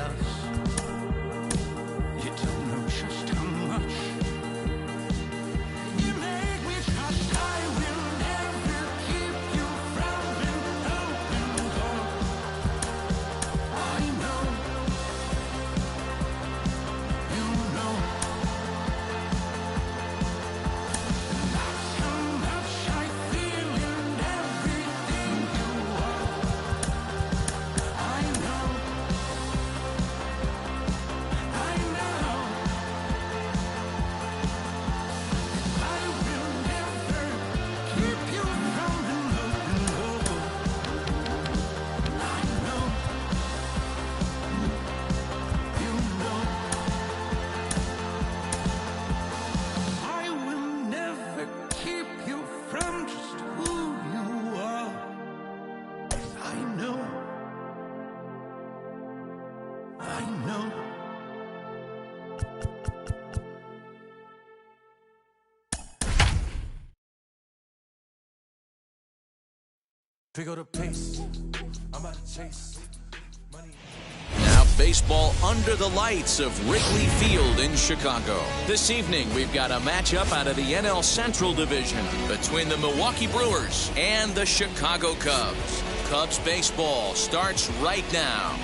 else. You don't know just how much you make me trust. I will never keep you from an open door. I know, you know, that's how much I feel in everything you are. I know, I know, I will never keep you from an open door. I know, you know, I will never keep you from just who you are. I know, I know. Pick up the pace. I'm about to chase money. Now baseball under the lights of Wrigley Field in Chicago. This evening we've got a matchup out of the NL Central Division between the Milwaukee Brewers and the Chicago Cubs. Cubs baseball starts right now.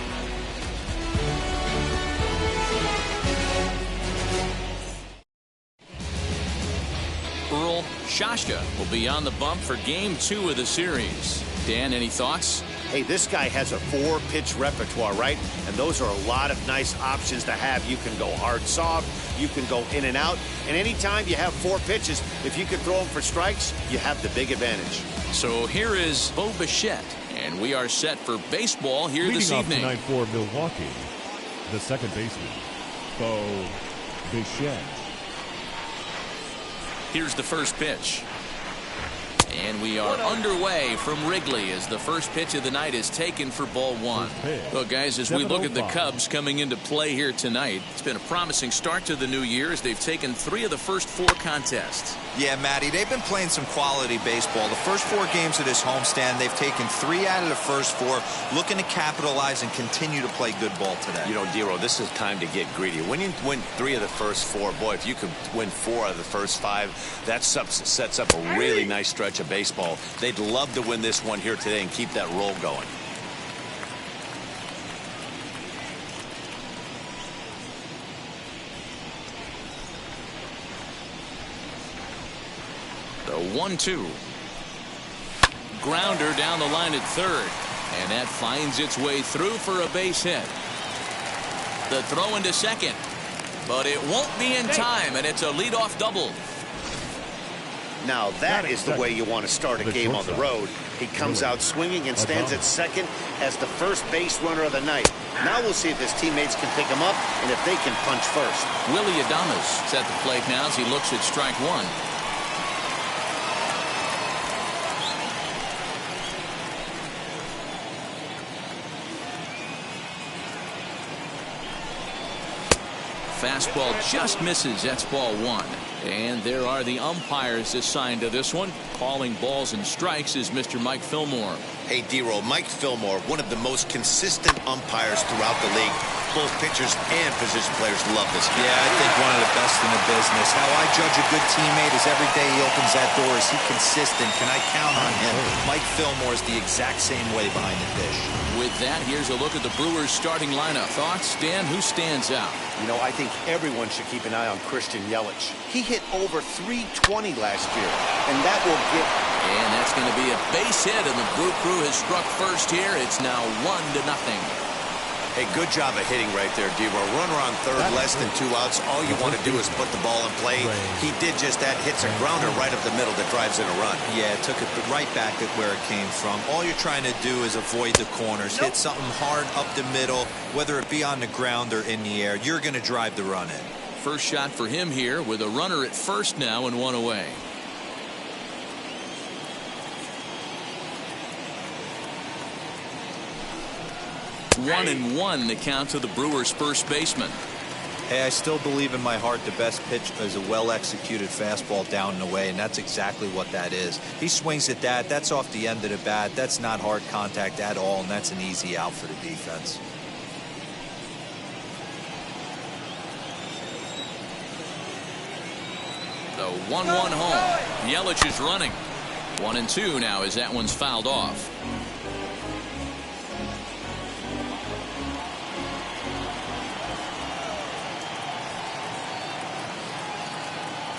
Earl Shashka will be on the bump for Game 2 of the series. Dan, any thoughts? Hey, this guy has a 4-pitch repertoire, right? And those are a lot of nice options to have. You can go hard, soft. You can go in and out. And anytime you have 4 pitches, if you can throw them for strikes, you have the big advantage. So here is Bo Bichette, and we are set for baseball here this Leading off evening. tonight for Milwaukee, the second baseman, Bo Bichette. Here's the first pitch. And we are underway from Wrigley as the first pitch of the night is taken for ball 1. Well, guys, as we look at the Cubs coming into play here tonight, it's been a promising start to the new year as they've taken 3 of the first 4 contests. Yeah, Matty, they've been playing some quality baseball. The first 4 games of this homestand, they've taken 3 out of the first 4, looking to capitalize and continue to play good ball today. You know, Dero, this is time to get greedy. When you win 3 of the first 4, boy, if you could win 4 out of the first 5, that sets up a really nice stretch of baseball. They'd love to win this one here today and keep that roll going. The 1-2. Grounder down the line at third. And that finds its way through for a base hit. The throw into second. But it won't be in time, and it's a leadoff double. Now that is the way you want to start a game on the road. He comes out swinging and stands at second as the first base runner of the night. Now we'll see if his teammates can pick him up and if they can punch first. Willie Adames is at the plate now as he looks at strike 1. Fastball just misses. That's ball 1. And there are the umpires assigned to this one. Calling balls and strikes is Mr. Mike Fillmore. Hey, Dero, Mike Fillmore, one of the most consistent umpires throughout the league. Both pitchers and position players love this guy. Yeah, I think one of the best in the business. How I judge a good teammate is every day he opens that door. Is he consistent? Can I count on him? Mike Fillmore is the exact same way behind the dish. With that, here's a look at the Brewers starting lineup. Thoughts, Dan? Who stands out? You know, I think everyone should keep an eye on Christian Yelich. He hit over .320 last year, and that will get... And that's going to be a base hit, and the Brew Crew has struck first here. It's now 1-0. Hey, good job of hitting right there, Dero. Runner on third, less than 2 outs. All you want to do is put the ball in play. He did just that. Hits a grounder right up the middle that drives in a run. Yeah, took it right back at where it came from. All you're trying to do is avoid the corners. Hit something hard up the middle, whether it be on the ground or in the air. You're going to drive the run in. First shot for him here with a runner at first now and 1 away. One and 1 the count to the Brewers' first baseman. Hey, I still believe in my heart the best pitch is a well-executed fastball down and away, and that's exactly what that is. He swings at that. That's off the end of the bat. That's not hard contact at all, and that's an easy out for the defense. The 1-1 home. Yelich is running. 1-2 now as that one's fouled off.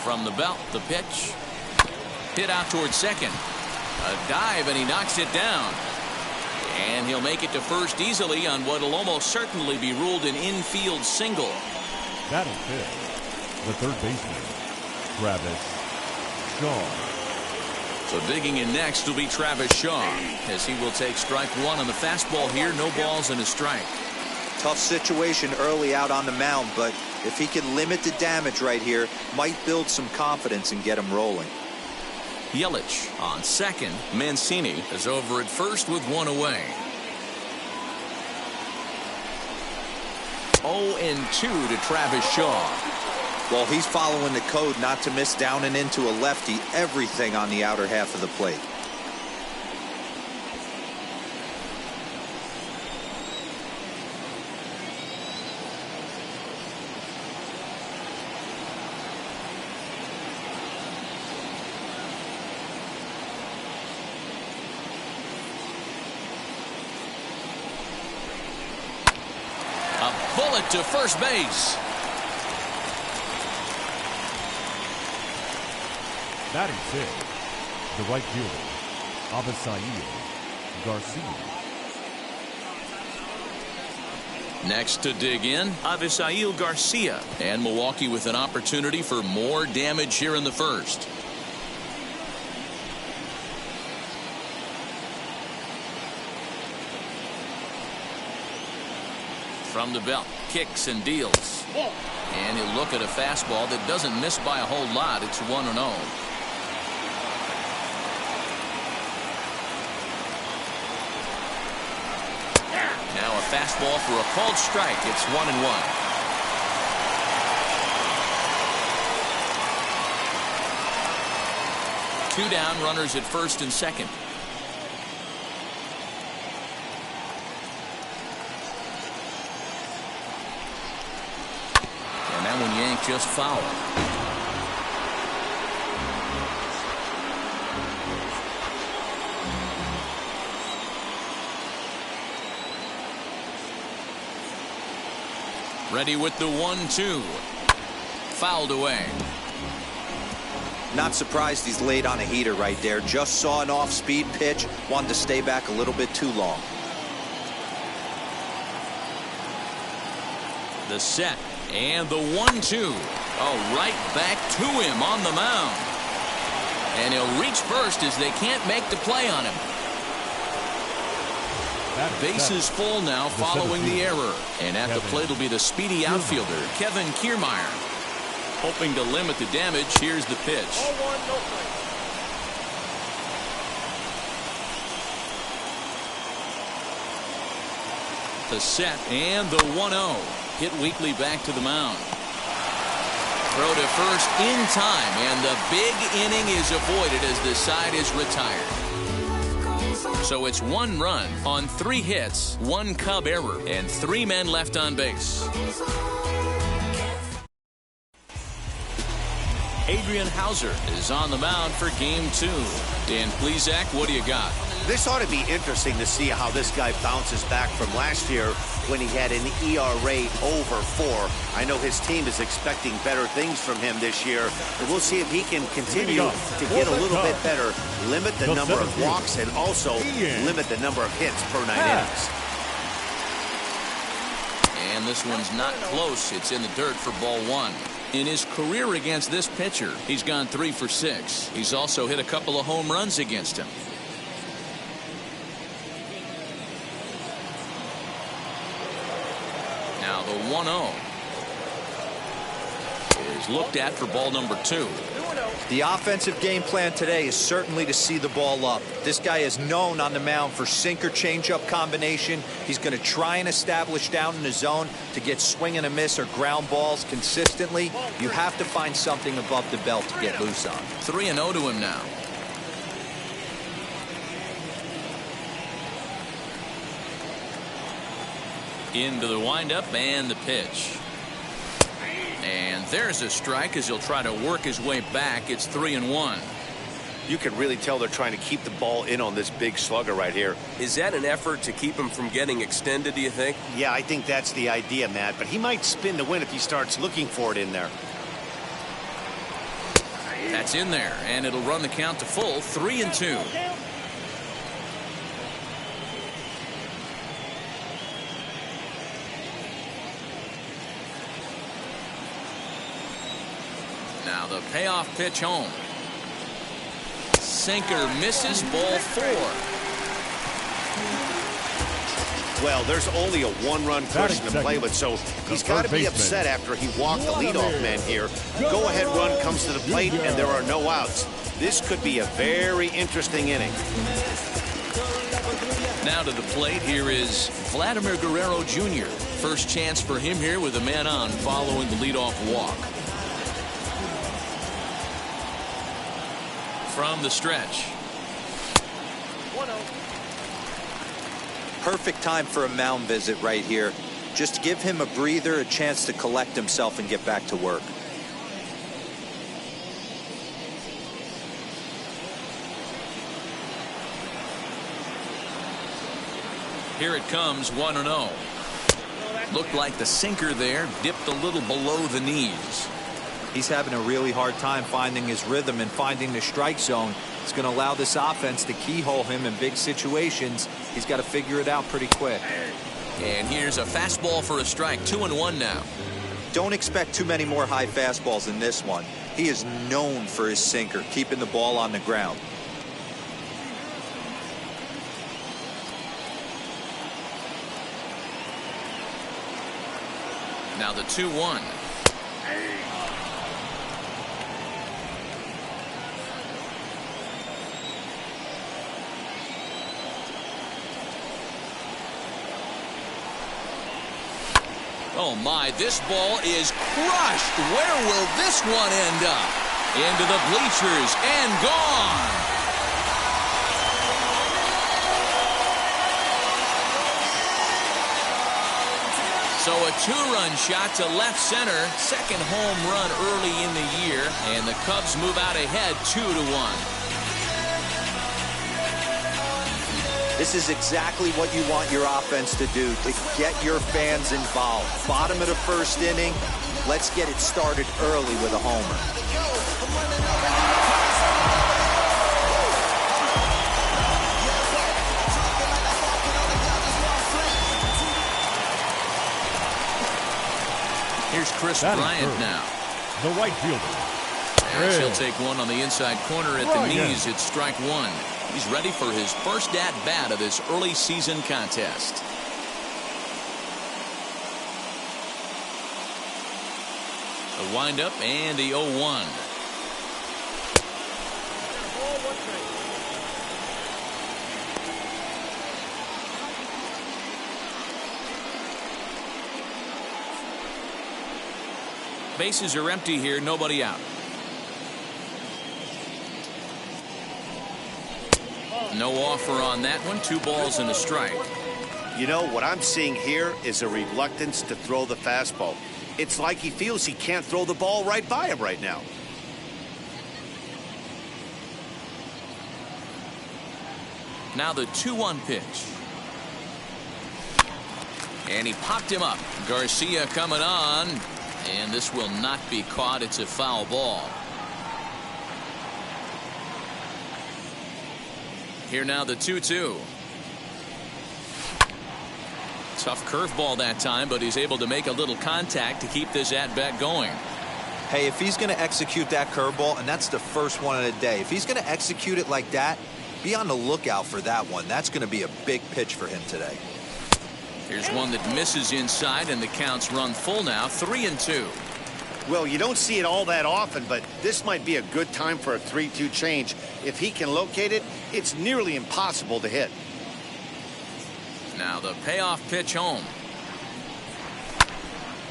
From the belt, the pitch. Hit out towards second. A dive, and he knocks it down. And he'll make it to first easily on what will almost certainly be ruled an infield single. Batting fifth, the third baseman, Travis Shaw. So digging in next will be Travis Shaw, as he will take strike one on the fastball here. No balls and a strike. Tough situation early out on the mound, but if he can limit the damage right here, might build some confidence and get him rolling. Yelich on second. Mancini is over at first with one away. 0-2 to Travis Shaw. Well, he's following the code not to miss down and into a lefty. Everything on the outer half of the plate. Bullet to first base. Batting sixth, the right fielder, Avisail Garcia. Next to dig in, Avisail Garcia. And Milwaukee with an opportunity for more damage here in the first. From the belt, kicks and deals. And he'll look at a fastball that doesn't miss by a whole lot. It's 1-0. Now a fastball for a called strike. It's 1-1. Two down, runners at first and second. And that one yanked just foul. Ready with the 1-2. Fouled away. Not surprised he's laid on a heater right there. Just saw an off-speed pitch. Wanted to stay back a little bit too long. The set. And the 1-2. Oh, right back to him on the mound. And he'll reach first as they can't make the play on him. Bases full now following the error. And at the plate will be the speedy outfielder, Kevin Kiermaier. Hoping to limit the damage, here's the pitch. 0-1, no play. The set and the 1-0. Hit weakly back to the mound. Throw to first in time, and the big inning is avoided as the side is retired. So it's 1 run on 3 hits, 1 Cub error, and 3 men left on base. Adrian Hauser is on the mound for game 2. Dan Plesac, what do you got? This ought to be interesting to see how this guy bounces back from last year when he had an ERA over 4. I know his team is expecting better things from him this year, and we'll see if he can continue to get a little bit better, limit the number of walks, and also limit the number of hits per 9 innings. And this one's not close. It's in the dirt for ball 1. In his career against this pitcher, he's gone 3 for 6. He's also hit a couple of home runs against him. Now the 1-0 is looked at for ball number 2. The offensive game plan today is certainly to see the ball up. This guy is known on the mound for sinker changeup combination. He's going to try and establish down in the zone to get swing and a miss or ground balls consistently. You have to find something above the belt to get loose on. 3-0 to him now. Into the windup and the pitch. And there's a strike as he'll try to work his way back. It's 3-1. You can really tell they're trying to keep the ball in on this big slugger right here. Is that an effort to keep him from getting extended, do you think? Yeah, I think that's the idea, Matt. But he might spin to win if he starts looking for it in there. That's in there, and it'll run the count to full, 3-2. Now the payoff pitch home. Sinker misses, ball 4. Well, there's only a one-run person to play with, so he's got to be upset after he walked the leadoff man here. Go-ahead run comes to the plate, and there are no outs. This could be a very interesting inning. Now to the plate, here is Vladimir Guerrero Jr. First chance for him here with a man on following the leadoff walk. From the stretch. Perfect time for a mound visit right here. Just give him a breather, a chance to collect himself and get back to work. Here it comes, 1-0. Looked like the sinker there dipped a little below the knees. He's having a really hard time finding his rhythm and finding the strike zone. It's going to allow this offense to keyhole him in big situations. He's got to figure it out pretty quick. And here's a fastball for a strike, 2-1 now. Don't expect too many more high fastballs in this one. He is known for his sinker, keeping the ball on the ground. Now the 2-1. Oh my, this ball is crushed. Where will this one end up? Into the bleachers and gone. So a 2-run shot to left center. Second home run early in the year. And the Cubs move out ahead 2-1. This is exactly what you want your offense to do, to get your fans involved. Bottom of the first inning, let's get it started early with a homer. Here's Chris Bryant now. The right fielder. And she'll take one on the inside corner at the knees. It's strike 1. He's ready for his first at-bat of this early season contest. The windup and the 0-1. Bases are empty here, nobody out. No offer on that one. 2 balls and a strike. You know, what I'm seeing here is a reluctance to throw the fastball. It's like he feels he can't throw the ball right by him right now. Now the 2-1 pitch. And he popped him up. Garcia coming on. And this will not be caught. It's a foul ball. Here now the 2-2. Tough curveball that time, but he's able to make a little contact to keep this at-bat going. Hey, if he's going to execute that curveball, and that's the first one of the day, if he's going to execute it like that, be on the lookout for that one. That's going to be a big pitch for him today. Here's one that misses inside, and the count's run full now, 3-2. Well, you don't see it all that often, but this might be a good time for a 3-2 change. If he can locate it, it's nearly impossible to hit. Now the payoff pitch home.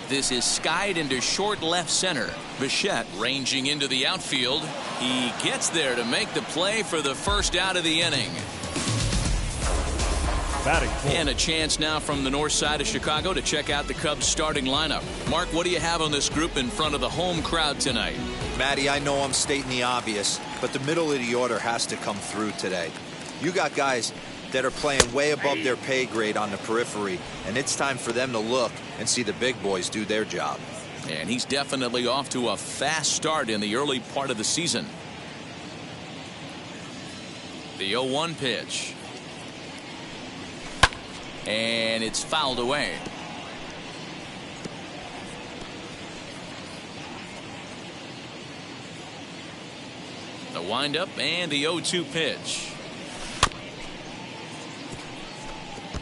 This is skied into short left center. Bichette ranging into the outfield. He gets there to make the play for the first out of the inning. Batting fourth. And a chance now from the north side of Chicago to check out the Cubs starting lineup. Mark, what do you have on this group in front of the home crowd tonight? Matty, I know I'm stating the obvious, but the middle of the order has to come through today. You got guys that are playing way above their pay grade on the periphery, and it's time for them to look and see the big boys do their job. And he's definitely off to a fast start in the early part of the season. The 0-1 pitch. And it's fouled away. The windup and the 0-2 pitch.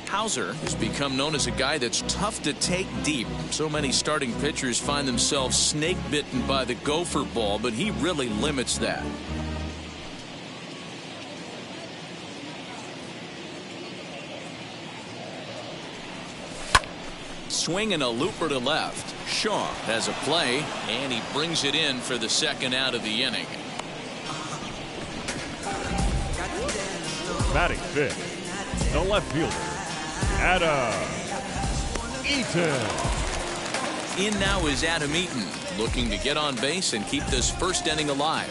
Hauser has become known as a guy that's tough to take deep. So many starting pitchers find themselves snake bitten by the gopher ball, but he really limits that. Swing and a looper to left. Shaw has a play, and he brings it in for the second out of the inning. Batting fifth, the left fielder, Adam Eaton. In now is Adam Eaton, looking to get on base and keep this first inning alive.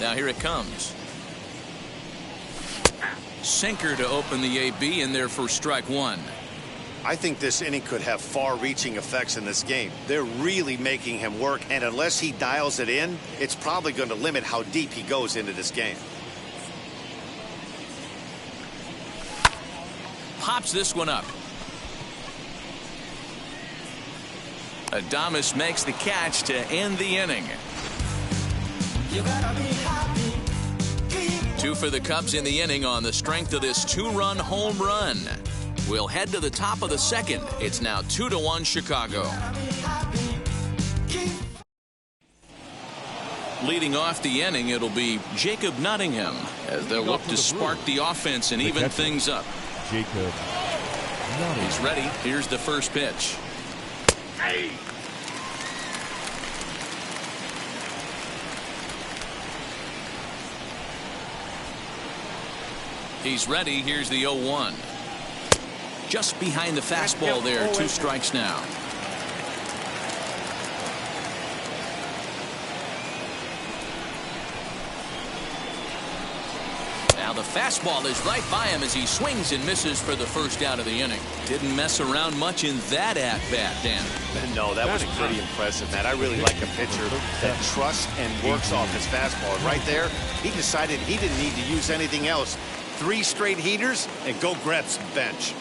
Now here it comes. Sinker to open the AB in there for strike one. I think this inning could have far-reaching effects in this game. They're really making him work, and unless he dials it in, it's probably going to limit how deep he goes into this game. Pops this one up. Adames makes the catch to end the inning. Two for the Cubs in the inning on the strength of this two-run home run. We'll head to the top of the second. It's now 2-1 Chicago. Leading off the inning, it'll be Jacob Nottingham as they'll look to spark the offense and even things up. Jacob. He's ready. Here's the first pitch. He's ready. Here's the 0-1. Just behind the fastball there. 2 strikes now. Now the fastball is right by him as he swings and misses for the first out of the inning. Didn't mess around much in that at-bat, Dan. No, that was pretty impressive, Matt. I really like a pitcher that trusts and works off his fastball. And right there, he decided he didn't need to use anything else. 3 straight heaters and go grab some bench.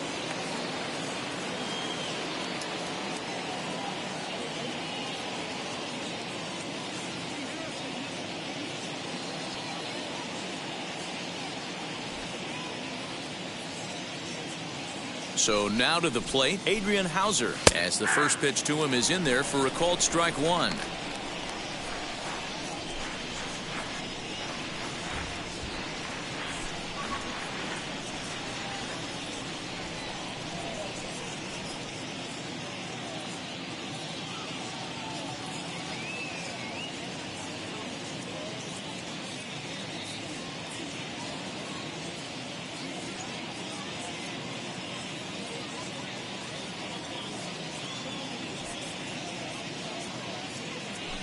So now to the plate, Adrian Hauser, as the first pitch to him is in there for a called strike one.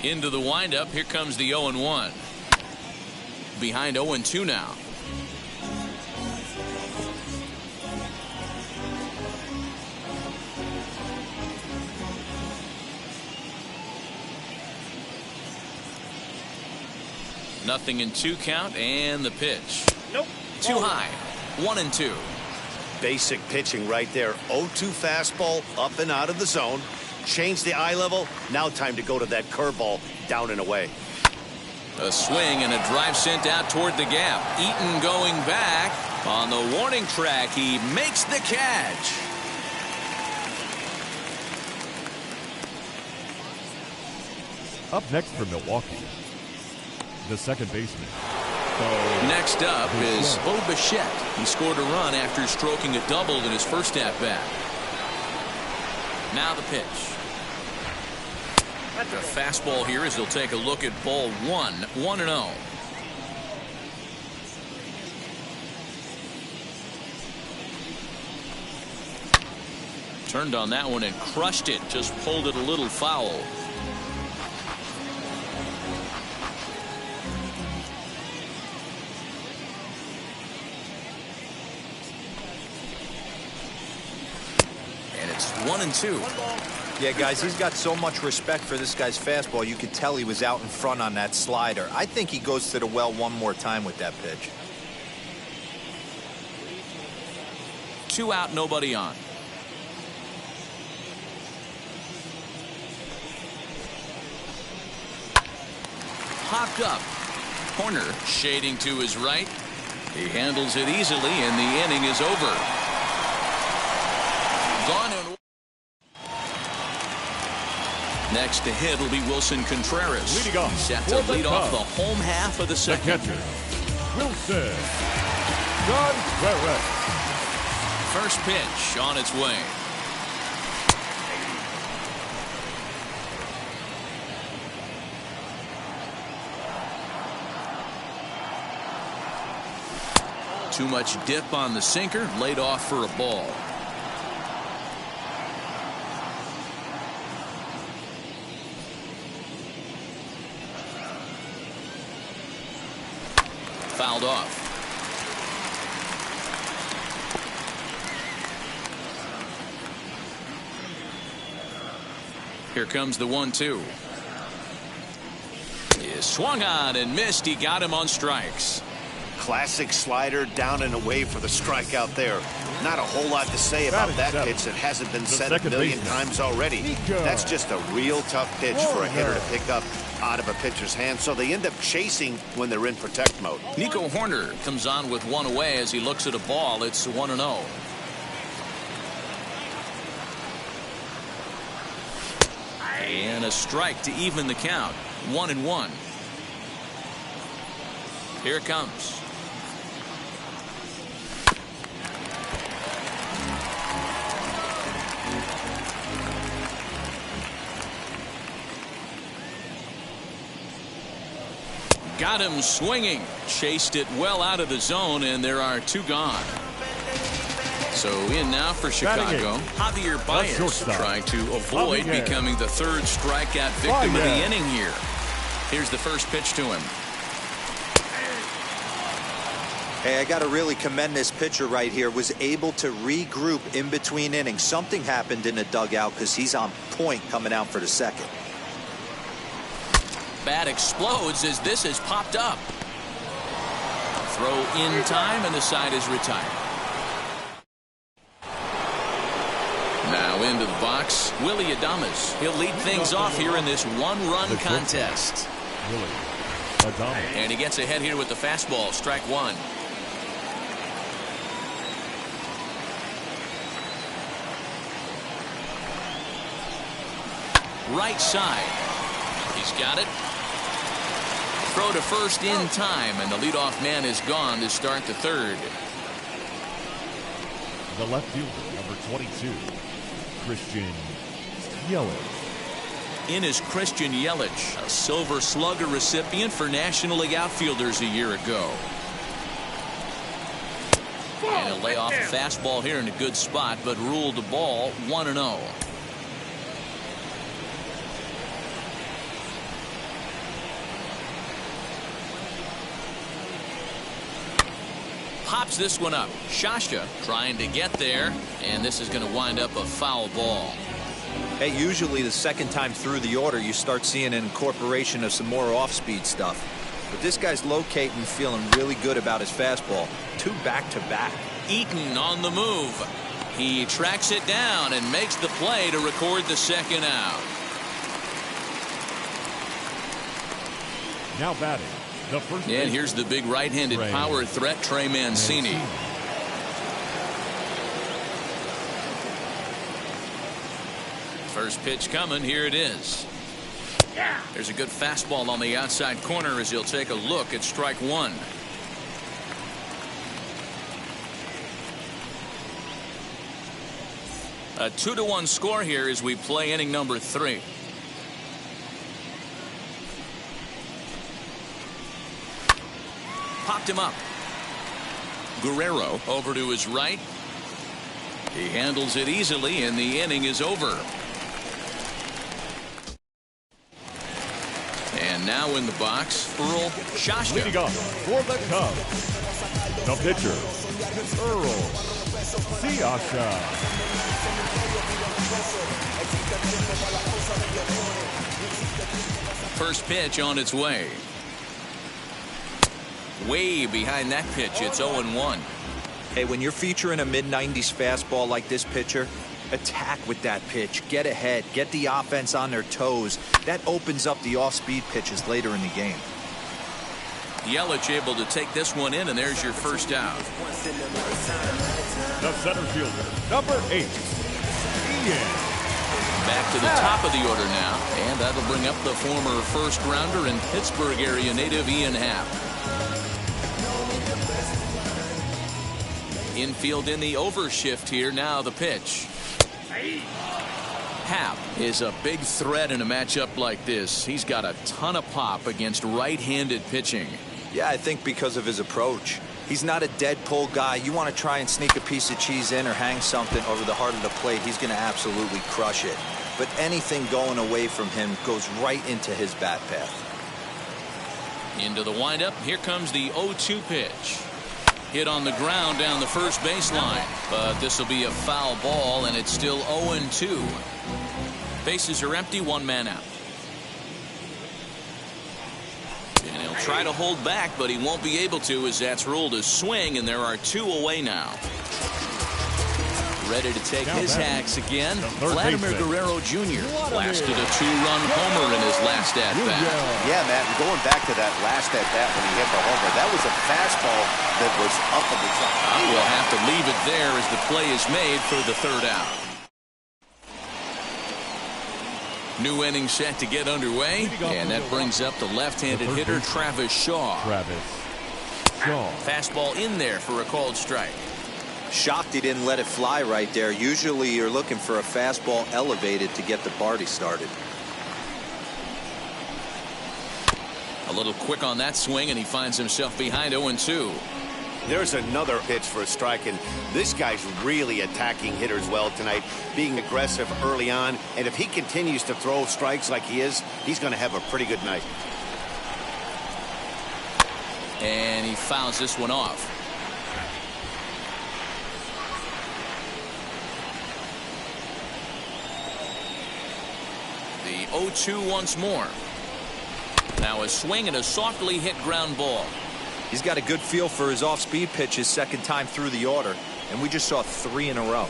Into the windup. Here comes the 0-1. Behind 0-2 now. Nothing in 2 count, and the pitch. Nope. Too high. 1-2. Basic pitching right there. 0-2 fastball up and out of the zone. Change the eye level. Now time to go to that curveball down and away. A swing and a drive sent out toward the gap. Eaton going back. On the warning track, he makes the catch. Up next for Milwaukee, the second baseman. Next up is Bo Bichette. He scored a run after stroking a double in his first at-bat. Now the pitch. The fastball here as he'll take a look at ball 1, 1-0. Turned on that one and crushed it. Just pulled it a little foul. And it's 1-2. Yeah, guys, he's got so much respect for this guy's fastball. You could tell he was out in front on that slider. I think he goes to the well one more time with that pitch. 2 out, nobody on. Popped up. Corner shading to his right. He handles it easily, and the inning is over. Gone and next to hit will be Wilson Contreras. Leading off Set for to the lead off Cubs, the home half of the the second. catcher, Wilson Contreras. First pitch on its way. Too much dip on the sinker, laid off for a ball. Fouled off. Here comes the 1-2. He swung on and missed. He got him on strikes. Classic slider down and away for the strikeout there. Not a whole lot to say about that pitch that hasn't been said a million times already. That's just a real tough pitch for a hitter to pick up out of a pitcher's hand, so they end up chasing when they're in protect mode. Nico Horner comes on with one away as he looks at a ball. It's 1-0. And a strike to even the count. 1-1. Here it comes. Got him swinging. Chased it well out of the zone, and there are 2 gone. So in now for Chicago, Javier Baez trying to avoid becoming the 3rd strikeout victim of the inning here. Here's the first pitch to him. Hey, I got to really commend this pitcher right here. Was able to regroup in between innings. Something happened in the dugout because he's on point coming out for the second. Bat explodes as this has popped up. Throw in time, and the side is retired. Now into the box, Willie Adames. He'll lead things off here in this 1-run contest. Willie Adames. And he gets ahead here with the fastball. Strike 1. Right side. He's got it. Throw to first in time, and the leadoff man is gone to start the 3rd. The left fielder, number 22, Christian Yelich. In is Christian Yelich, a Silver Slugger recipient for National League outfielders a year ago. And he'll lay off a fastball here in a good spot, but ruled the ball 1-0. Pops this one up. Shasha trying to get there, and this is going to wind up a foul ball. Hey, usually the second time through the order, you start seeing an incorporation of some more off-speed stuff. But this guy's locating, feeling really good about his fastball. 2 back-to-back. Eaton on the move. He tracks it down and makes the play to record the second out. Now batting, the first. And here's the big right-handed power threat, Trey Mancini. First pitch coming. Here it is. There's a good fastball on the outside corner as he'll take a look at strike 1. A 2-1 score here as we play inning number 3. Popped him up. Guerrero over to his right. He handles it easily, and the inning is over. And now in the box, Earl Shashka. Leading off for the Cubs, the pitcher, Earl Shashka. First pitch on its way. Way behind that pitch, it's 0-1. Hey, when you're featuring a mid-90s fastball like this pitcher, attack with that pitch. Get ahead. Get the offense on their toes. That opens up the off-speed pitches later in the game. Yelich able to take this one in, and there's your first out. The center fielder, number 8, Ian. Back to the top of the order now, and that'll bring up the former first-rounder and Pittsburgh area native Ian Happ. Infield in the overshift here. Now the pitch. Happ is a big threat in a matchup like this. He's got a ton of pop against right-handed pitching. Yeah, I think because of his approach. He's not a dead pull guy. You want to try and sneak a piece of cheese in or hang something over the heart of the plate, he's going to absolutely crush it. But anything going away from him goes right into his bat path. Into the windup. Here comes the 0-2 pitch. Hit on the ground down the first baseline, but this will be a foul ball, and it's still 0-2. Bases are empty, one man out. And he'll try to hold back, but he won't be able to, as that's ruled a swing, and there are 2 away now. Ready to take his hacks again. Vladimir Guerrero Jr. blasted a 2-run homer in his last at-bat. Yeah, Matt, and going back to that last at-bat when he hit the homer, that was a fastball that was up in the top. We'll have to leave it there as the play is made for the third out. New inning set to get underway, and that brings up the left-handed hitter Travis Shaw. Fastball in there for a called strike. Shocked he didn't let it fly right there. Usually you're looking for a fastball elevated to get the party started. A little quick on that swing, and he finds himself behind 0-2. There's another pitch for a strike, and this guy's really attacking hitters well tonight, being aggressive early on, and if he continues to throw strikes like he is, he's going to have a pretty good night. And he fouls this one off. The 0-2 once more. Now a swing and a softly hit ground ball. He's got a good feel for his off-speed pitches second time through the order, and we just saw 3 in a row.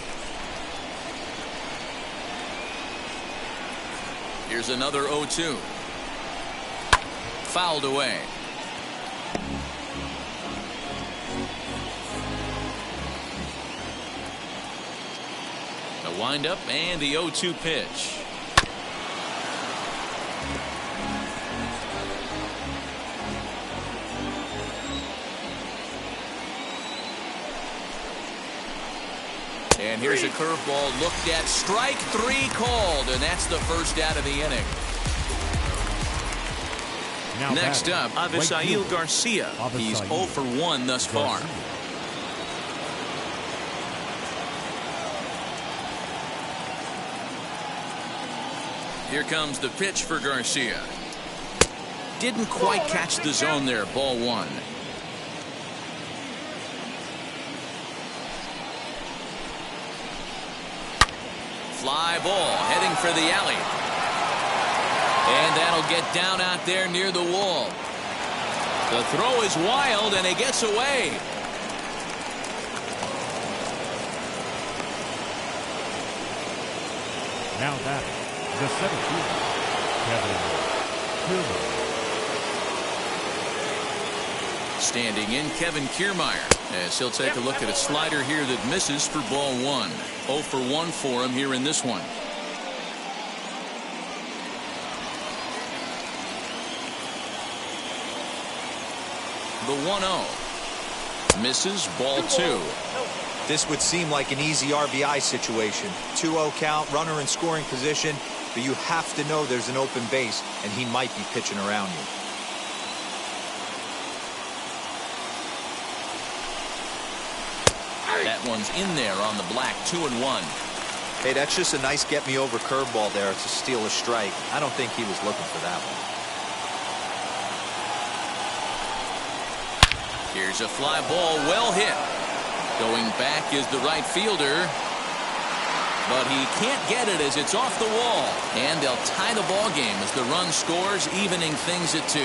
Here's another 0-2. Fouled away. The windup and the 0-2 pitch. And here's a curveball looked at. Strike 3 called, and that's the first out of the inning. Now next up, Avisail Garcia. He's 0 for 1 thus far. Here comes the pitch for Garcia. Didn't quite catch the zone there. Ball 1. Fly ball heading for the alley. And that'll get down out there near the wall. The throw is wild, and it gets away. Now that the center fielder, Kevin Kiermaier. Standing in, Kevin Kiermaier, as he'll take a look at a slider here that misses for ball 1. 0 for 1 for him here in this one. The 1-0. Misses, ball 2. This would seem like an easy RBI situation. 2-0 count, runner in scoring position, but you have to know there's an open base, and he might be pitching around you. That That one's in there on the black, 2-1. Hey, that's just a nice get-me-over curveball there to steal a strike. I don't think he was looking for that one. Here's a fly ball, well hit. Going back is the right fielder. But he can't get it as it's off the wall. And they'll tie the ball game as the run scores, evening things at 2.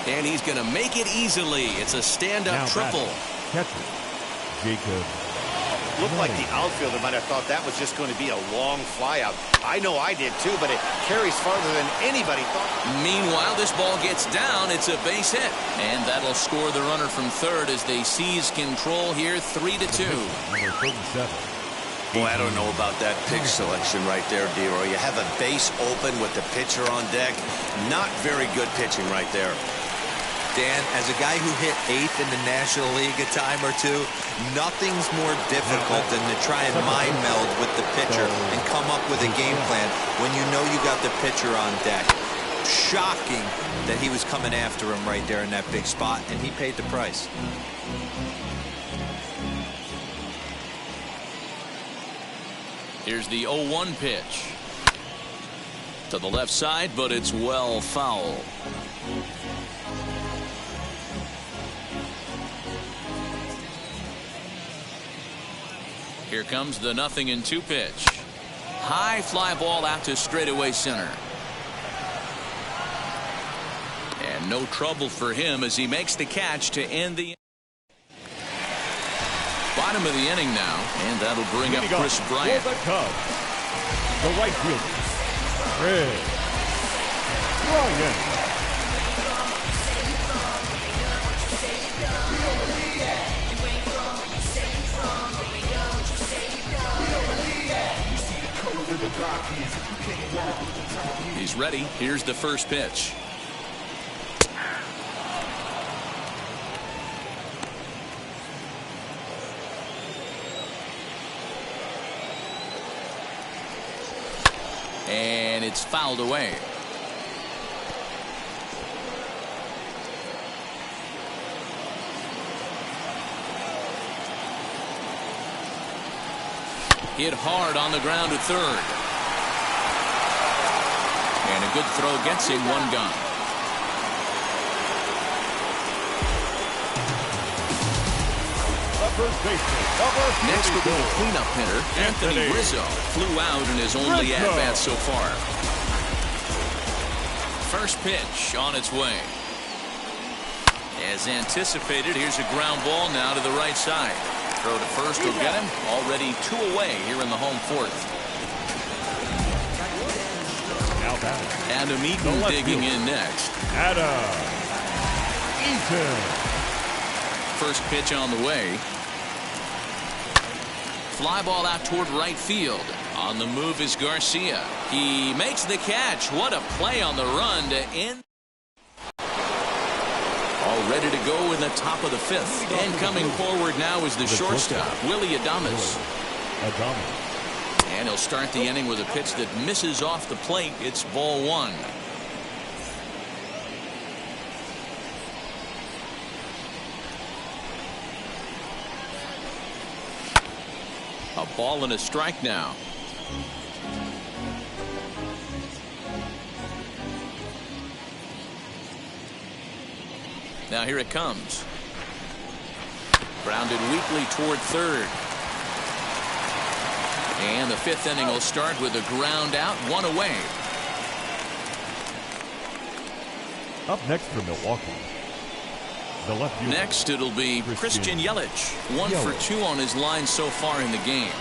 And he's going to make it easily. It's a stand-up triple. Catcher, Jacob. Looked like the outfielder might have thought that was just going to be a long flyout. I know I did too, but it carries farther than anybody thought. Meanwhile, this ball gets down. It's a base hit. And that'll score the runner from third as they seize control here, 3-2. Number 37. Boy, I don't know about that pitch selection right there, D-Roy. You have a base open with the pitcher on deck. Not very good pitching right there. Dan, as a guy who hit 8th in the National League a time or two, nothing's more difficult than to try and mind meld with the pitcher and come up with a game plan when you know you got the pitcher on deck. Shocking that he was coming after him right there in that big spot, and he paid the price. Here's the 0-1 pitch. To the left side, but it's well foul. Here comes the 0-2 pitch. High fly ball out to straightaway center. And no trouble for him as he makes the catch to end the bottom of the inning now. And that'll bring up Chris Bryant. For the Cubs, the right fielder, Chris Bryant. He's ready. Here's the first pitch. And it's fouled away. Hit hard on the ground at third. And a good throw gets him one gun. Next will be the cleanup hitter, Anthony Rizzo. Flew out in his only at-bat so far. First pitch on its way. As anticipated, here's a ground ball now to the right side. Throw to first will get him. Already 2 away here in the home fourth. Adam Eaton digging in next. Adam Eaton. First pitch on the way. Fly ball out toward right field. On the move is Garcia. He makes the catch. What a play on the run to end. All ready to go in the top of the 5th. And coming forward now is the shortstop, Willie Adames. And he'll start the inning with a pitch that misses off the plate. It's ball 1. A ball and a strike now. Now here it comes. Grounded weakly toward third. And the 5th inning will start with a ground out, 1 away. Up next for Milwaukee, the left fielder. Next it'll be Christian Yelich. 1 for 2 on his line so far in the game.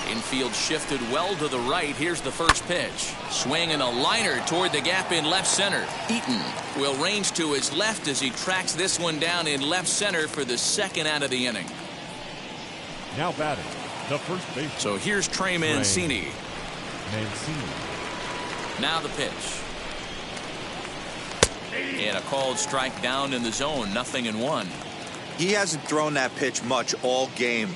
Infield shifted well to the right. Here's the first pitch. Swing and a liner toward the gap in left center. Eaton will range to his left as he tracks this one down in left center for the second out of the inning. Now batting, the first base. So here's Trey Mancini. Now the pitch. And a called strike down in the zone. 0-1. He hasn't thrown that pitch much all game.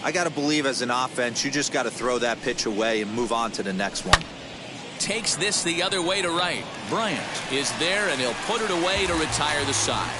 I got to believe as an offense, you just got to throw that pitch away and move on to the next one. Takes this the other way to right. Bryant is there, and he'll put it away to retire the side.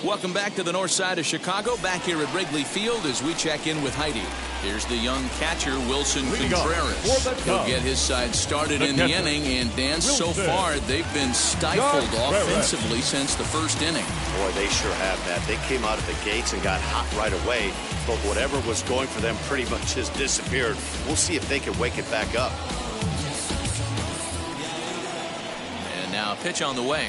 Welcome back to the north side of Chicago, back here at Wrigley Field as we check in with Heidi. Here's the young catcher, Wilson Contreras. He'll get his side started in the inning, and Dan, so far they've been stifled offensively since the first inning. Boy, they sure have that. They came out of the gates and got hot right away, but whatever was going for them pretty much just disappeared. We'll see if they can wake it back up. And now a pitch on the way.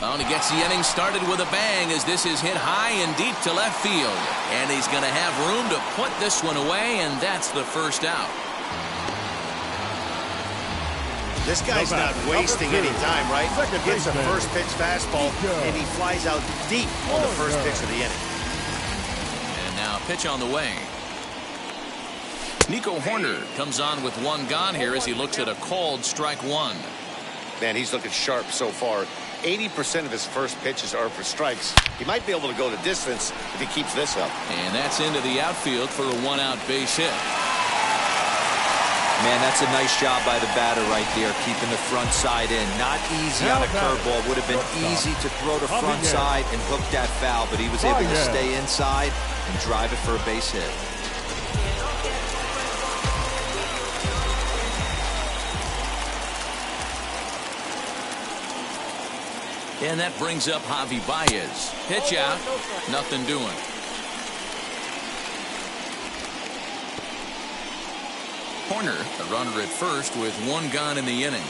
Oh, and he gets the inning started with a bang as this is hit high and deep to left field. And he's going to have room to put this one away, and that's the first out. This guy's not wasting any time, right? He gets a first pitch fastball, and he flies out deep on the first pitch of the inning. And now a pitch on the way. Nico Horner comes on with one gone here as he looks at a called strike one. Man, he's looking sharp so far. 80% of his first pitches are for strikes. He might be able to go the distance if he keeps this up. And that's into the outfield for a one-out base hit. Man, that's a nice job by the batter right there, keeping the front side in. Not easy on a curveball. Would have been easy to throw the front side and hook that foul, but he was able to stay inside and drive it for a base hit. And that brings up Javi Baez. Pitch out, nothing doing. Horner, a runner at first with one gone in the inning.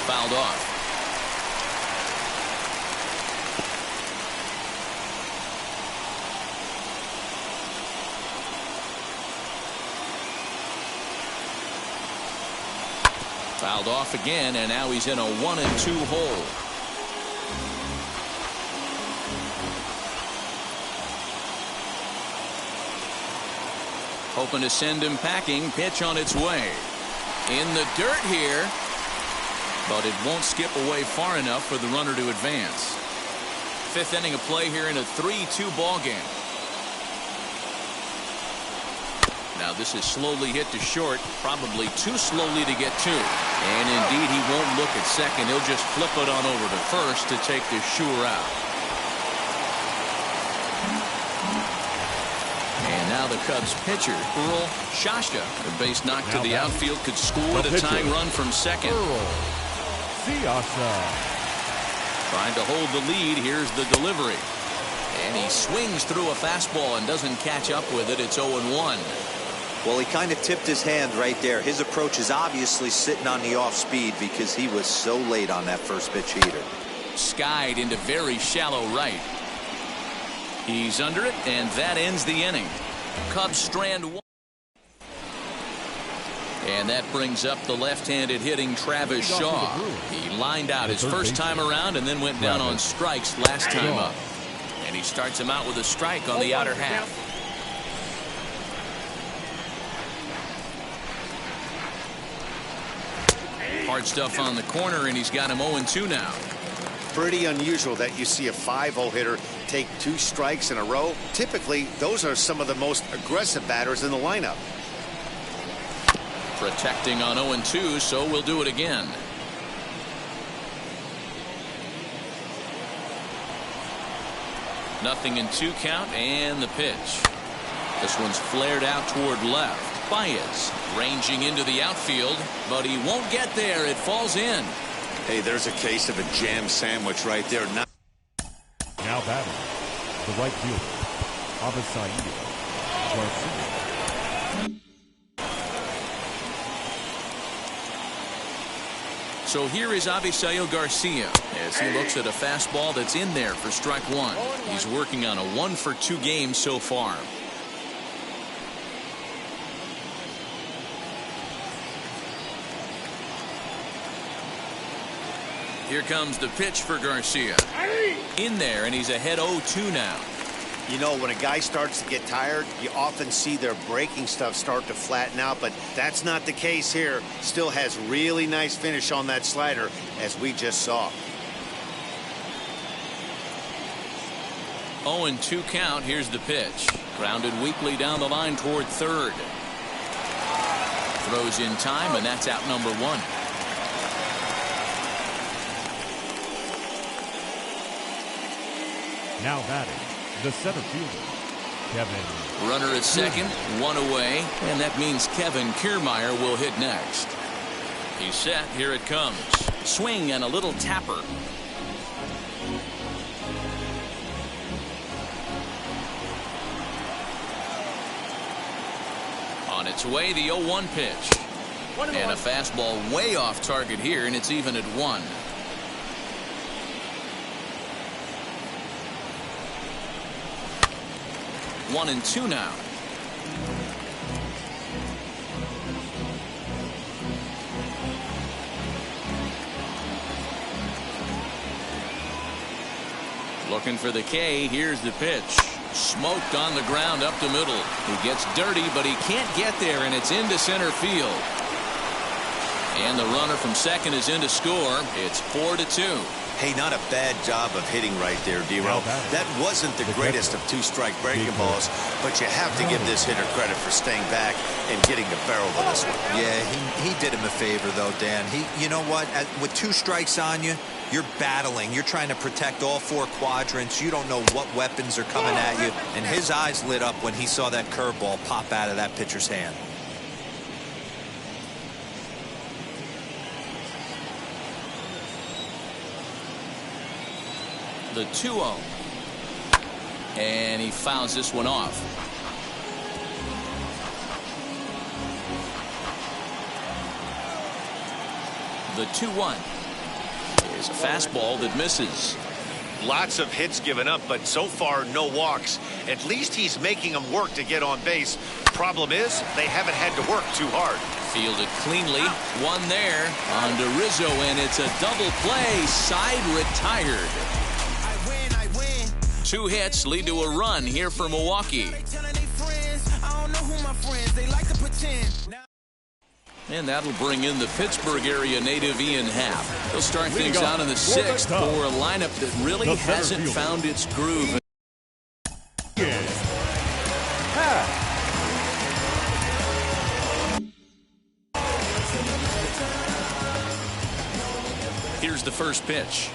Fouled off. Fouled off again, and now he's in a 1-2 hole. Hoping to send him packing. Pitch on its way. In the dirt here, but it won't skip away far enough for the runner to advance. Fifth inning of play here in a 3-2 ball game. Now this is slowly hit to short, probably too slowly to get to. And indeed, he won't look at second. He'll just flip it on over to first to take the sure out. And now the Cubs pitcher, Earl Shasta. The base knock to the outfield could score the tying run from second. Trying to hold the lead. Here's the delivery. And he swings through a fastball and doesn't catch up with it. It's 0-1. Well, he kind of tipped his hand right there. His approach is obviously sitting on the off speed because he was so late on that first pitch heater. Skied into very shallow right. He's under it, and that ends the inning. Cubs strand one. And that brings up the left-handed hitting Travis Shaw. He lined out his first time around and then went down on strikes last time up. And he starts him out with a strike on the outer half. Hard stuff on the corner, and he's got him 0-2 now. Pretty unusual that you see a 5-0 hitter take 2 strikes in a row. Typically, those are some of the most aggressive batters in the lineup. Protecting on 0-2, so we'll do it again. Nothing in 2 count, and the pitch. This one's flared out toward left. Baez ranging into the outfield, but he won't get there. It falls in. Hey, there's a case of a jam sandwich right there. Now batting, the right fielder, Avisaíl Garcia. So here is Avisaíl Garcia as he looks at a fastball that's in there for strike one. He's working on a 1-for-2 game so far. Here comes the pitch for Garcia. In there, and he's ahead 0-2 now. You know, when a guy starts to get tired, you often see their breaking stuff start to flatten out, but that's not the case here. Still has really nice finish on that slider, as we just saw. 0-2 count. Here's the pitch. Grounded weakly down the line toward third. Throws in time, and that's out number 1. Now batting, the center fielder, Kevin. Runner at second, one away, and that means Kevin Kiermaier will hit next. He's set. Here it comes. Swing and a little tapper. On its way, the 0-1 pitch. And a fastball way off target here, and it's even at 1. 1-2 now. Looking for the K. Here's the pitch. Smoked on the ground up the middle. He gets dirty, but he can't get there, and it's into center field. And the runner from second is in to score. It's 4-2. Hey, not a bad job of hitting right there, D-Row. That wasn't the greatest of two-strike breaking balls, but you have to give this hitter credit for staying back and getting the barrel of this one. Yeah, he did him a favor, though, Dan. You know what? With 2 strikes on you, you're battling. You're trying to protect all 4 quadrants. You don't know what weapons are coming at you. And his eyes lit up when he saw that curveball pop out of that pitcher's hand. The 2-0. And he fouls this one off. The 2-1 is a fastball that misses. Lots of hits given up, but so far no walks. At least he's making them work to get on base. Problem is, they haven't had to work too hard. Fielded cleanly. One there on to Rizzo, and it's a double play. Side retired. 2 hits lead to a run here for Milwaukee. And that'll bring in the Pittsburgh area native Ian Happ. He'll start things out in the 6th for a lineup that really hasn't found its groove. Here's the first pitch.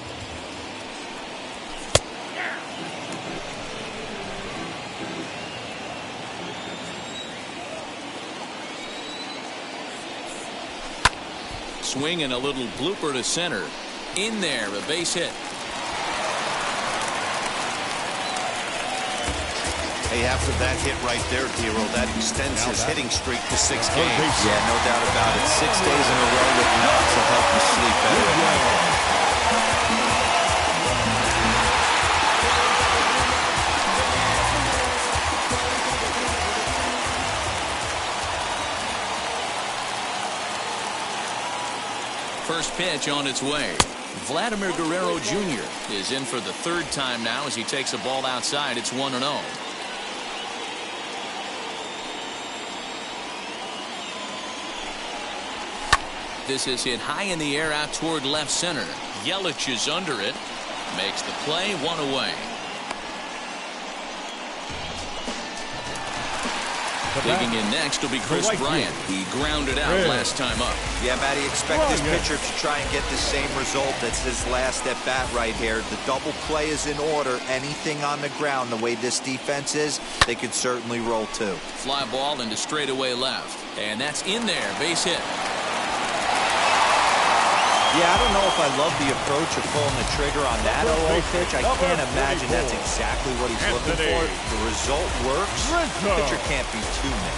Swing and a little blooper to center. In there, a base hit. Hey, after that hit right there, Hero, that extends his hitting streak to 6 games. Yeah, no doubt about it. 6 days in a row with knocks will help you sleep better at night. First pitch on its way. Vladimir Guerrero Jr. is in for the 3rd time now as he takes a ball outside. It's 1-0. This is hit high in the air out toward left center. Yelich is under it. Makes the play. 1 away. Digging in next will be Chris Bryant. He grounded out last time up. Yeah, Matty, expect this pitcher to try and get the same result that's his last at bat right here. The double play is in order. Anything on the ground, the way this defense is, they could certainly roll too. Fly ball into straightaway left. And that's in there. Base hit. Yeah, I don't know if I love the approach of pulling the trigger on that 0-0 pitch. I can't imagine that's exactly what he's looking for. The result works. The pitcher can't be too mad.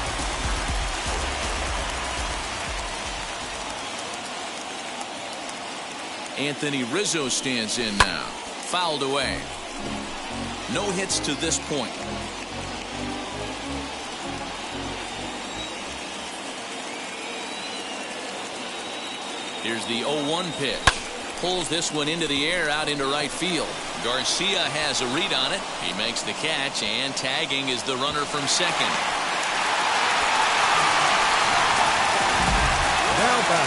Anthony Rizzo stands in now. Fouled away. No hits to this point. Here's the 0-1 pitch. Pulls this one into the air out into right field. Garcia has a read on it. He makes the catch, and tagging is the runner from second.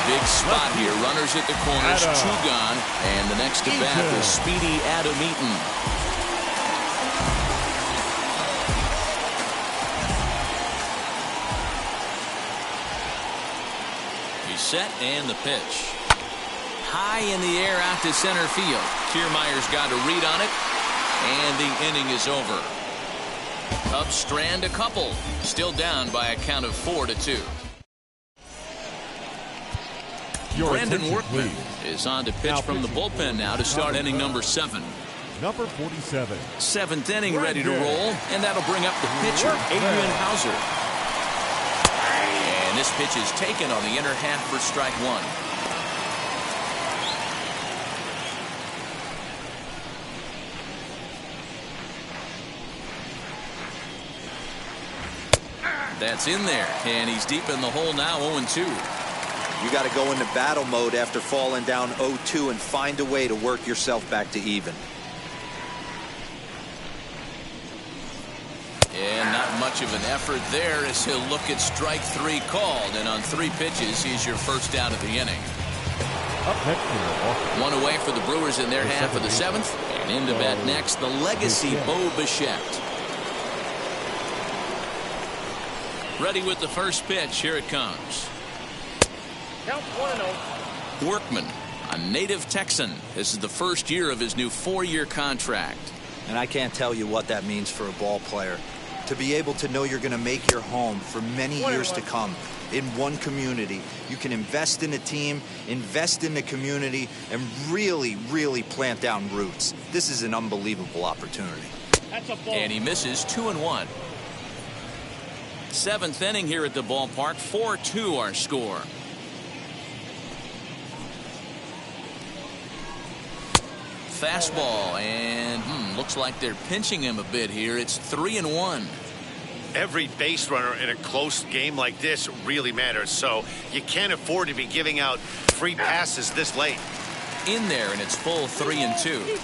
Big spot here. Runners at the corners, 2 gone, and the next to bat is Speedy Adam Eaton. He's set, and the pitch. High in the air out to center field. Kiermaier's got a read on it. And the inning is over. Cubs strand a couple. Still down by a count of 4-2. Brandon Workman is on to pitch from the bullpen now to start inning number 7. Number 47. 7th inning ready to roll, and that'll bring up the pitcher, Adrian Hauser. And this pitch is taken on the inner half for strike 1. That's in there, and he's deep in the hole now, 0-2. You got to go into battle mode after falling down 0-2 and find a way to work yourself back to even. And not much of an effort there as he'll look at strike 3 called, and on 3 pitches, he's your first down of the inning. Up next, one away for the Brewers in their half of the 7th, and into bat next, the legacy Bo Bichette. Ready with the first pitch. Here it comes. Count 1-0. Workman, a native Texan. This is the first year of his new 4-year contract. And I can't tell you what that means for a ball player. To be able to know you're going to make your home for many years to come in one community. You can invest in a team, invest in the community, and really, really plant down roots. This is an unbelievable opportunity. That's a ball. And he misses 2-1. 7th inning here at the ballpark. 4-2 our score. Fastball, and looks like they're pinching him a bit here. It's 3-1. Every base runner in a close game like this really matters, so you can't afford to be giving out free passes this late. In there, and it's full 3-2.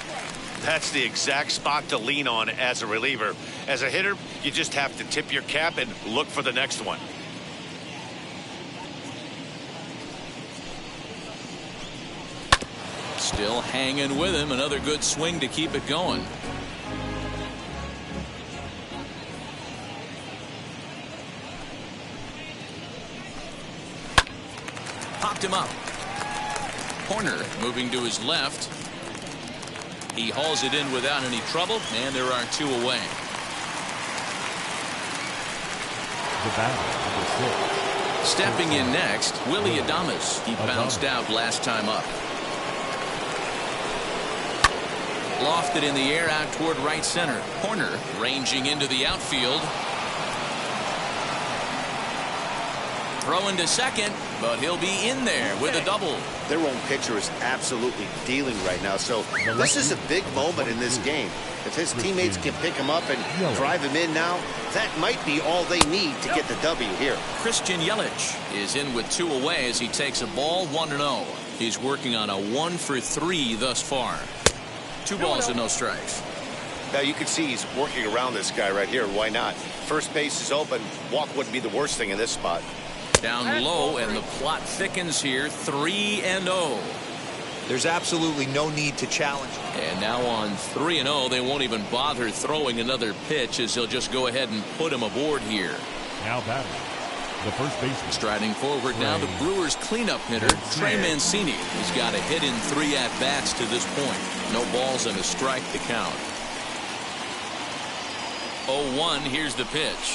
That's the exact spot to lean on as a reliever. As a hitter, you just have to tip your cap and look for the next one. Still hanging with him. Another good swing to keep it going. Popped him up. Corner moving to his left. He hauls it in without any trouble, and there are 2 away. The batter, Stepping in next, Willie Adames. He bounced out last time up. Lofted in the air out toward right center. Corner ranging into the outfield. Throw into second, but he'll be in there with a double. Their own pitcher is absolutely dealing right now, so this is a big moment in this game. If his teammates can pick him up and drive him in now, that might be all they need to get the W here. Christian Yelich is in with 2 away as he takes a ball 1-0. He's working on a 1-for-3 thus far. 2 balls and no strikes. Now you can see he's working around this guy right here. Why not? First base is open. Walk wouldn't be the worst thing in this spot. Down low, and the plot thickens here. 3-0. There's absolutely no need to challenge. And now on 3-0, they won't even bother throwing another pitch as they'll just go ahead and put him aboard here. Now batting, the first baseman. Striding forward now, the Brewers cleanup hitter, Trey Mancini. He's got a hit in 3 at-bats to this point. No balls and a strike to count. 0-1, here's the pitch.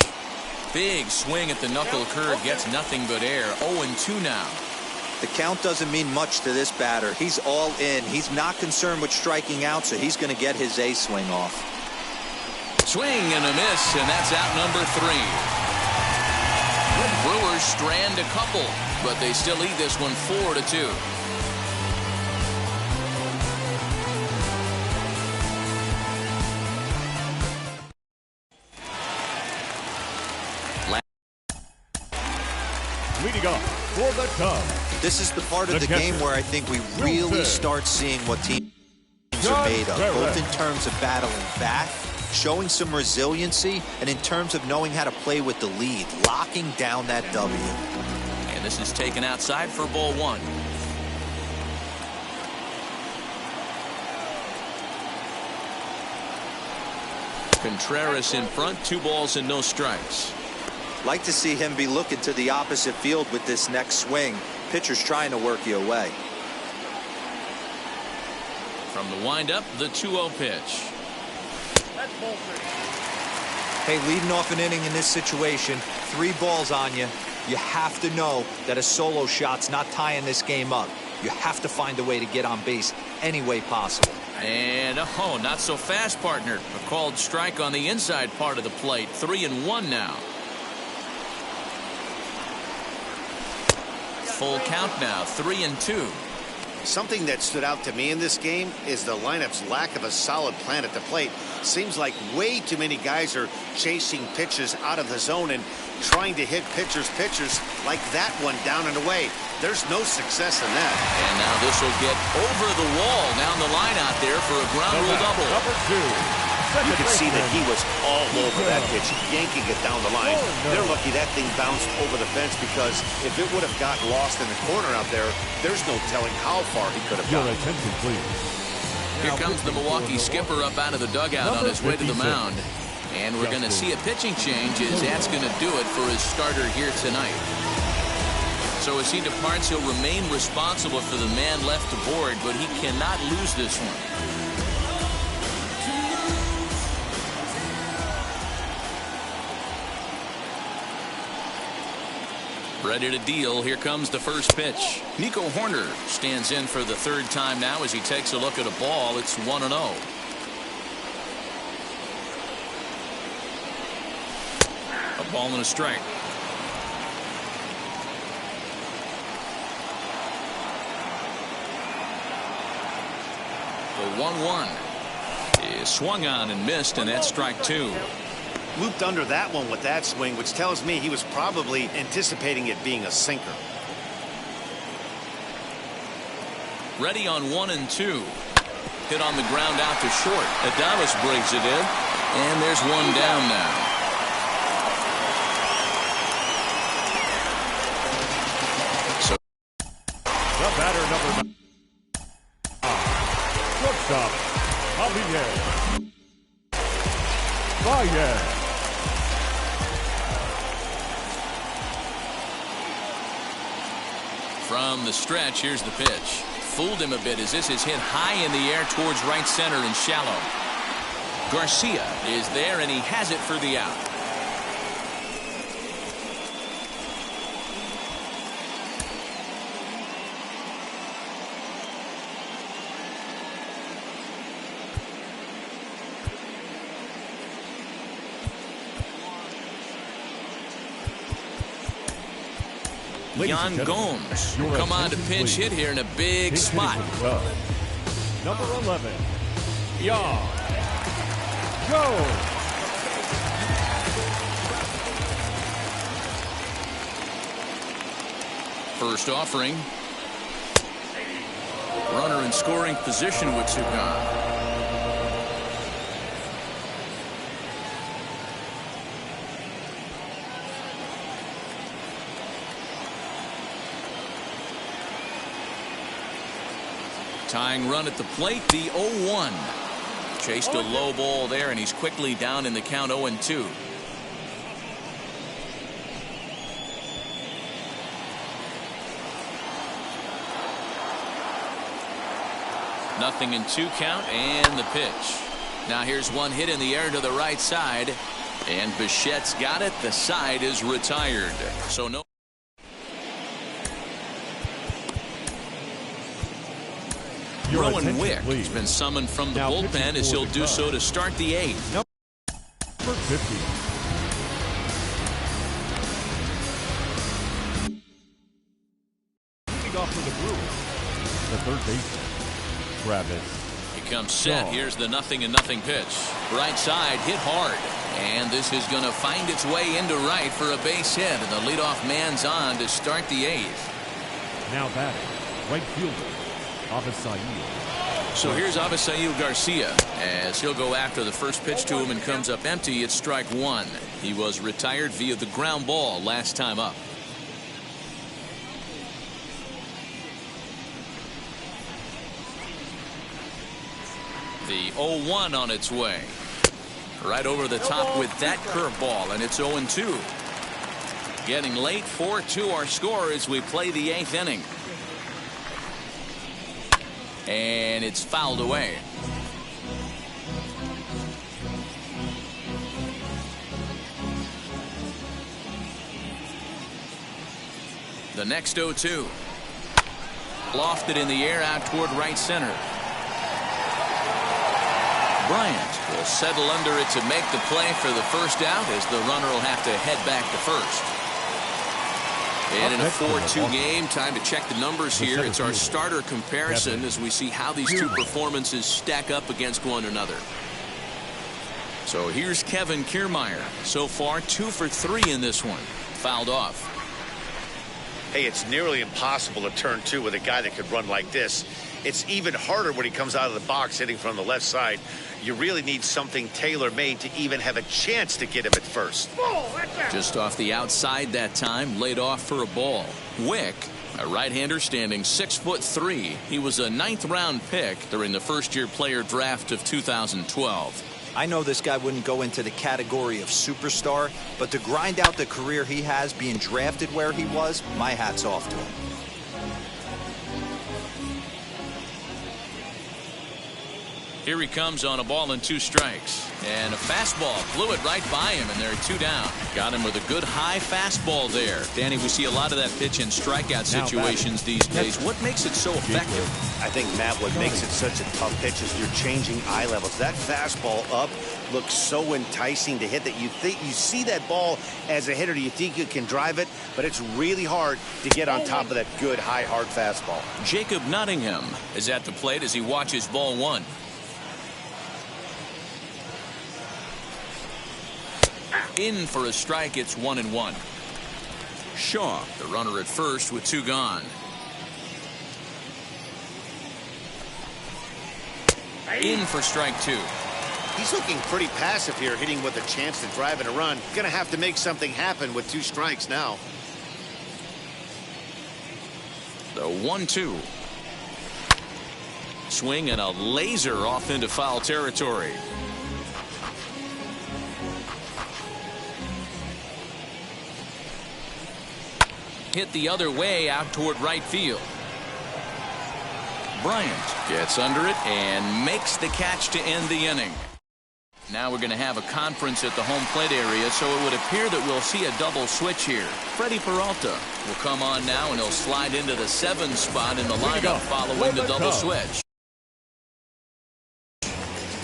Big swing at the knuckle curve, gets nothing but air. 0-2 now. The count doesn't mean much to this batter. He's all in. He's not concerned with striking out, so he's going to get his A swing off. Swing and a miss, and that's out number 3. The Brewers strand a couple, but they still lead this one 4-2. Leading off for the Cubs. This is the part of the game where I think we really start seeing what teams are made of, both in terms of battling back, showing some resiliency, and in terms of knowing how to play with the lead, locking down that W. And this is taken outside for ball 1. Contreras in front, 2 balls and no strikes. Like to see him be looking to the opposite field with this next swing. Pitcher's trying to work you away. From the windup, the 2-0 pitch. ball 3. Hey, leading off an inning in this situation, 3 balls on you. You have to know that a solo shot's not tying this game up. You have to find a way to get on base any way possible. And, oh, not so fast, partner. A called strike on the inside part of the plate. 3-1 now. Full count now, 3-2. Something that stood out to me in this game is the lineup's lack of a solid plan at the plate. Seems like way too many guys are chasing pitches out of the zone and trying to hit pitchers like that one down and away. There's no success in that. And now this will get over the wall down the line out there for a ground rule double. Number 2. You could see that he was all over that pitch, yanking it down the line. They're lucky that thing bounced over the fence, because if it would have gotten lost in the corner out there, there's no telling how far he could have Your gone. attention, please. Here comes the Milwaukee skipper up out of the dugout on his way to the 56. mound. And we're going to see a pitching change, as that's going to do it for his starter here tonight. So as he departs, he'll remain responsible for the man left aboard, but he cannot lose this one. Ready to deal. Here comes the first pitch. Nico Horner stands in for the 3rd time now as he takes a look at a ball. It's 1-0. A ball and a strike. The 1-1 is swung on and missed, and that's strike 2. Looped under that one with that swing, which tells me he was probably anticipating it being a sinker. Ready on 1 and 2. Hit on the ground out to short. Adames brings it in, and there's one down now. So The batter, number 9. Shortstop, Javier Baez. from the stretch, here's the pitch. Fooled him a bit as this is hit high in the air towards right center and shallow. Garcia is there, and he has it for the out. Yan Gomes come on to pinch hit here in a big spot. Number 11, Yan Gomes. First offering. Runner in scoring position with 2 gone. Tying run at the plate, the 0-1. Chased a low ball there, and he's quickly down in the count 0-2. Nothing in 2 count, and the pitch. Now here's one hit in the air to the right side, and Bichette's got it. The side is retired. So no. Rowan Wick has been summoned from the bullpen, as he'll do so to start the 8th. Number 50. Leading off for the Brewers, the 3rd baseman, Travis. He comes set. Here's the 0-0 pitch. Right side, hit hard. And this is going to find its way into right for a base hit. And the leadoff man's on to start the 8th. Now batting, right fielder, Avisail. So here's Avisail Garcia as he'll go after the first pitch to him and comes up empty. It's strike 1. He was retired via the ground ball last time up. The 0-1 on its way. Right over the top with that curveball, and it's 0-2. Getting late, 4-2 our score as we play the 8th inning. And it's fouled away. The next 0-2. Lofted in the air out toward right center. Bryant will settle under it to make the play for the first out, as the runner will have to head back to first. And in a 4-2 game, time to check the numbers here. It's our starter comparison as we see how these two performances stack up against one another. So here's Kevin Kiermaier. So far, 2 for 3 in this one. Fouled off. Hey, it's nearly impossible to turn 2 with a guy that could run like this. It's even harder when he comes out of the box hitting from the left side. You really need something tailor-made to even have a chance to get him at first. Just off the outside that time, laid off for a ball. Wick, a right-hander standing 6'3". He was a 9th-round pick during the first-year player draft of 2012. I know this guy wouldn't go into the category of superstar, but to grind out the career he has being drafted where he was, my hat's off to him. Here he comes on a ball and 2 strikes. And a fastball blew it right by him, and there are 2 down. Got him with a good high fastball there. Danny, we see a lot of that pitch in strikeout situations these days. What makes it so effective? I think, Matt, what makes it such a tough pitch is you're changing eye levels. That fastball up looks so enticing to hit that you see that ball as a hitter. You think you can drive it, but it's really hard to get on top of that good high hard fastball. Jacob Nottingham is at the plate as he watches ball 1. In for a strike. It's 1-1. Shaw, the runner at first with 2 gone. In for strike 2. He's looking pretty passive here, hitting with a chance to drive in a run. Gonna have to make something happen with 2 strikes now. The 1-2. Swing and a laser off into foul territory. Hit the other way out toward right field. Bryant gets under it and makes the catch to end the inning. Now we're going to have a conference at the home plate area, so it would appear that we'll see a double switch here. Freddie Peralta will come on now, and he'll slide into the 7 spot in the lineup following the double switch.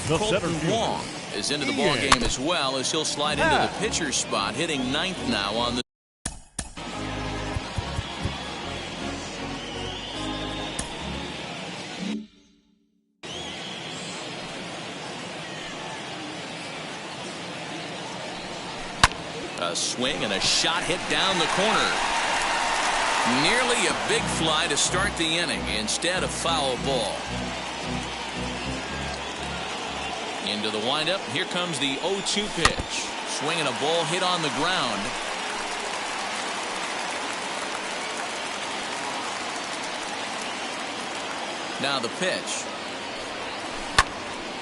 Colton Wong is into the ball game as well, as he'll slide into the pitcher's spot, hitting 9th now on the A swing and a shot hit down the corner. Nearly a big fly to start the inning. Instead, a foul ball. Into the windup. Here comes the 0-2 pitch. Swinging a ball hit on the ground. Now the pitch.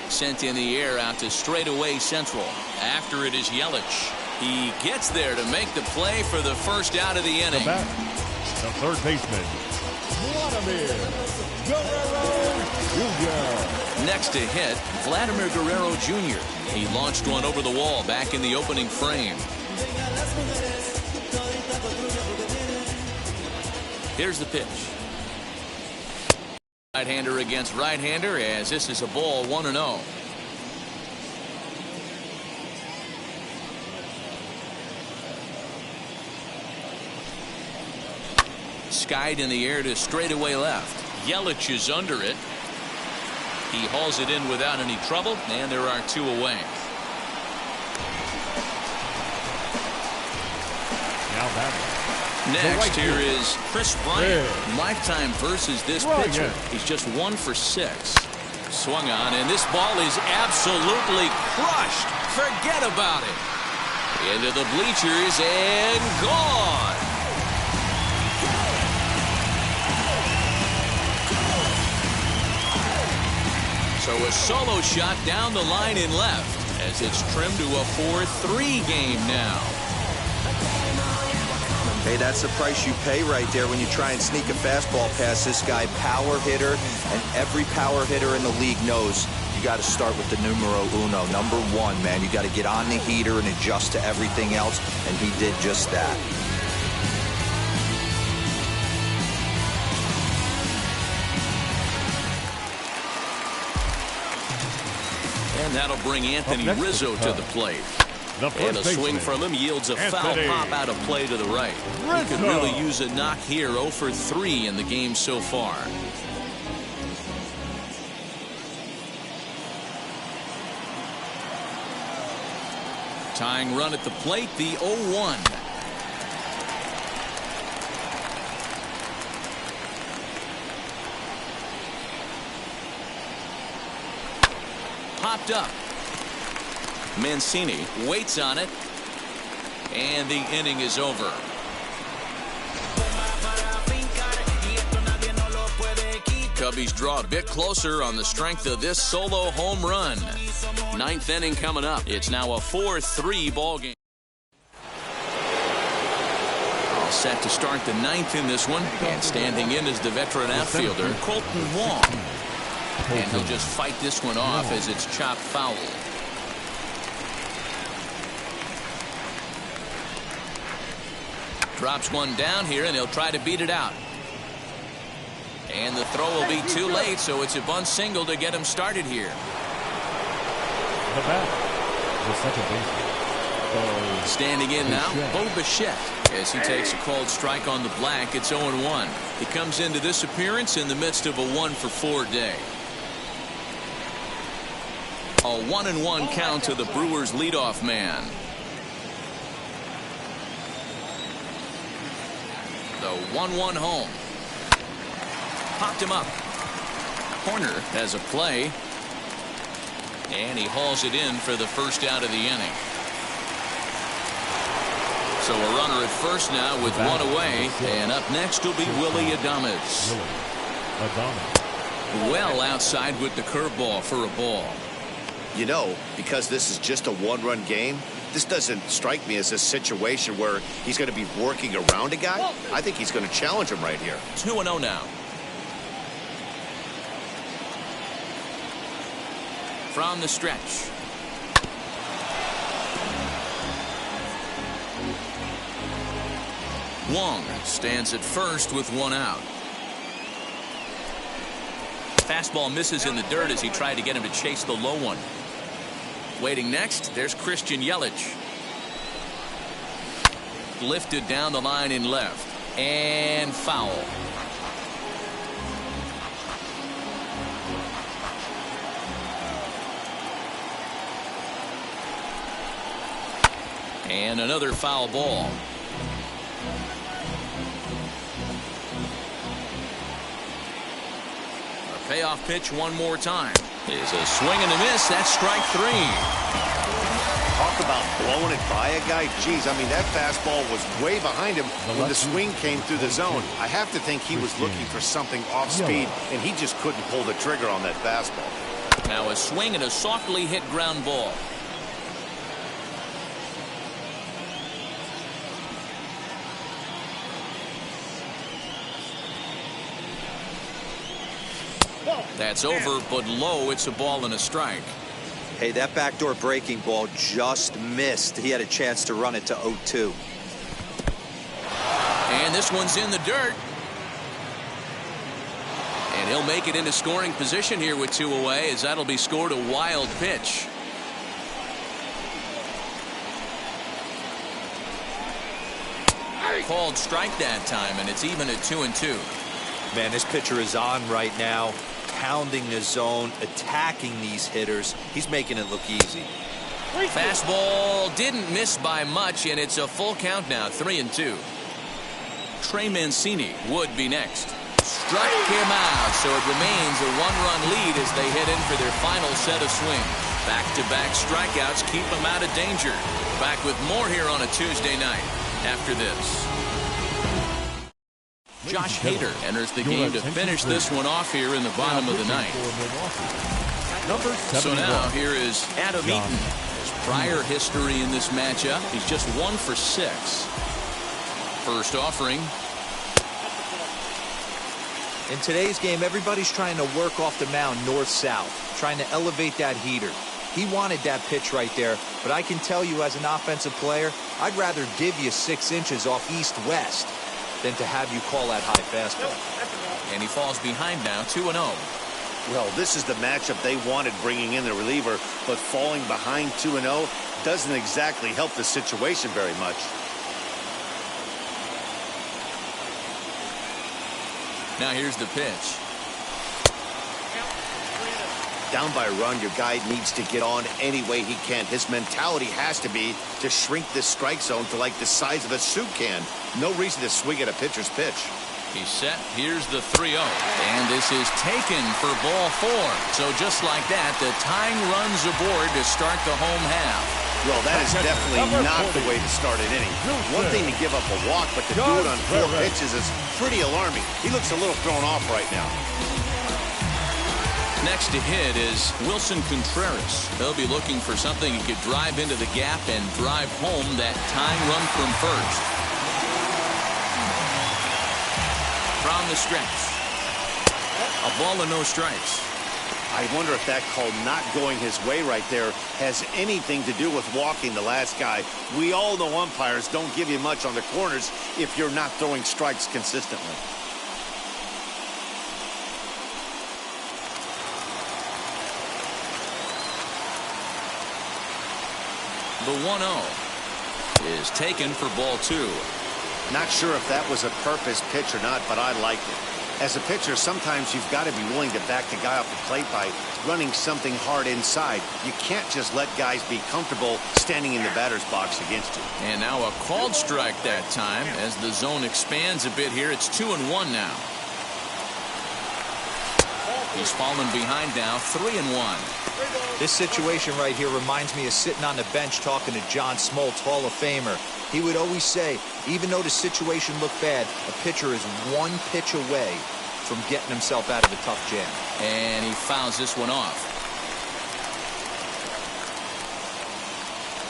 Sent in the air out to straightaway central. After it is Yelich. He gets there to make the play for the first out of the inning. The third baseman, Vladimir Guerrero Jr. Next to hit, Vladimir Guerrero Jr. He launched one over the wall back in the opening frame. Here's the pitch. Right-hander against right-hander, as this is a ball 1-0. Skied in the air to straightaway left. Yelich is under it. He hauls it in without any trouble, and there are 2 away. Now Next here is Chris Bryant. Lifetime versus this pitcher. He's just 1 for 6. Swung on, and this ball is absolutely crushed. Forget about it. Into the bleachers and gone. So a solo shot down the line in left as it's trimmed to a 4-3 game now. Hey, that's the price you pay right there when you try and sneak a fastball past this guy. Power hitter, and every power hitter in the league knows you got to start with the numero uno, number 1, man. You got to get on the heater and adjust to everything else, and he did just that. And that'll bring Anthony Rizzo to the plate. And a swing from him yields a foul pop out of play to the right. He could really use a knock here. 0 for 3 in the game so far. Tying run at the plate, the 0-1. Popped up. Mancini waits on it, and the inning is over. Cubbies draw a bit closer on the strength of this solo home run. 9th inning coming up. It's now a 4-3 ball game. All set to start the 9th in this one, and standing in is the veteran outfielder Colton Wong. And he'll just fight this one off as it's chopped foul. Drops one down here, and he'll try to beat it out. And the throw will be too late, so it's a bunt single to get him started here. The bat, the second baseman. Standing in now, Bo Bichette, as he takes a called strike on the black. It's 0-1. He comes into this appearance in the midst of a 1-for-4 day. A 1-1 count to the Brewers leadoff man. The 1-1 home. Popped him up. Corner has a play. And he hauls it in for the first out of the inning. So a runner at first now with one away. And up next will be Willie Adames. Well outside with the curveball for a ball. You know, because this is just a one-run game, this doesn't strike me as a situation where he's going to be working around a guy. I think he's going to challenge him right here. 2-0 now. From the stretch. Wong stands at first with one out. Fastball misses in the dirt as he tried to get him to chase the low one. Waiting next, there's Christian Yelich. Lifted down the line in left. And foul. And another foul ball. A payoff pitch one more time. Is a swing and a miss. That's strike 3. Talk about blowing it by a guy. Geez, I mean, that fastball was way behind him when the swing came through the zone. I have to think he was looking for something off speed, and he just couldn't pull the trigger on that fastball. Now a swing and a softly hit ground ball. That's over, but low. It's a ball and a strike. Hey, that backdoor breaking ball just missed. He had a chance to run it to 0-2. And this one's in the dirt. And he'll make it into scoring position here with 2 away, as that'll be scored a wild pitch. Called strike that time, and it's even at 2-2. Man, this pitcher is on right now, pounding the zone, attacking these hitters. He's making it look easy. Fastball didn't miss by much, and it's a full count now, 3-2. Trey Mancini would be next. Struck him out, so it remains a 1-run lead as they head in for their final set of swings. Back-to-back strikeouts keep them out of danger. Back with more here on a Tuesday night after this. Josh Hader enters the game to finish this one off here in the bottom of the ninth. So now here is Adam Eaton. His prior history in this matchup, he's just 1 for 6. First offering. In today's game, everybody's trying to work off the mound north-south, trying to elevate that heater. He wanted that pitch right there, but I can tell you as an offensive player, I'd rather give you 6 inches off east-west than to have you call that high fastball. And he falls behind now, 2-0. Well, this is the matchup they wanted, bringing in the reliever, but falling behind 2-0 doesn't exactly help the situation very much. Now here's the pitch. Down by a run, your guy needs to get on any way he can. His mentality has to be to shrink this strike zone to like the size of a soup can. No reason to swing at a pitcher's pitch. He's set. Here's the 3-0. And this is taken for ball 4. So just like that, the tying runs aboard to start the home half. Well, that is definitely not the way to start an inning. One thing to give up a walk, but to do it on 4 pitches is pretty alarming. He looks a little thrown off right now. Next to hit is Wilson Contreras. They'll be looking for something he could drive into the gap and drive home that tying run from first. From the stretch. A ball and no strikes. I wonder if that call not going his way right there has anything to do with walking the last guy. We all know umpires don't give you much on the corners if you're not throwing strikes consistently. The 1-0 is taken for ball 2. Not sure if that was a purpose pitch or not, but I liked it. As a pitcher, sometimes you've got to be willing to back the guy off the plate by running something hard inside. You can't just let guys be comfortable standing in the batter's box against you. And now a called strike that time as the zone expands a bit here. It's 2-1 now. He's fallen behind now, 3-1. This situation right here reminds me of sitting on the bench talking to John Smoltz, Hall of Famer. He would always say, even though the situation looked bad, a pitcher is 1 pitch away from getting himself out of a tough jam. And he fouls this one off.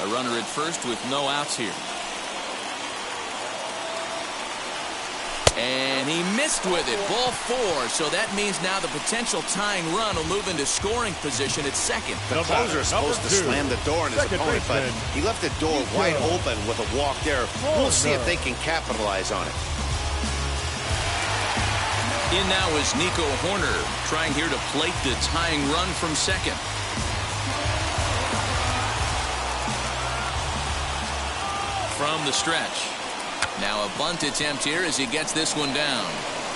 A runner at first with no outs here. And he missed with it. Ball 4. So that means now the potential tying run will move into scoring position at second. The closer is supposed to slam the door on his opponent, but he left the door wide open with a walk there. We'll see if they can capitalize on it. In now is Nico Horner, trying here to plate the tying run from second. From the stretch. Now a bunt attempt here as he gets this one down.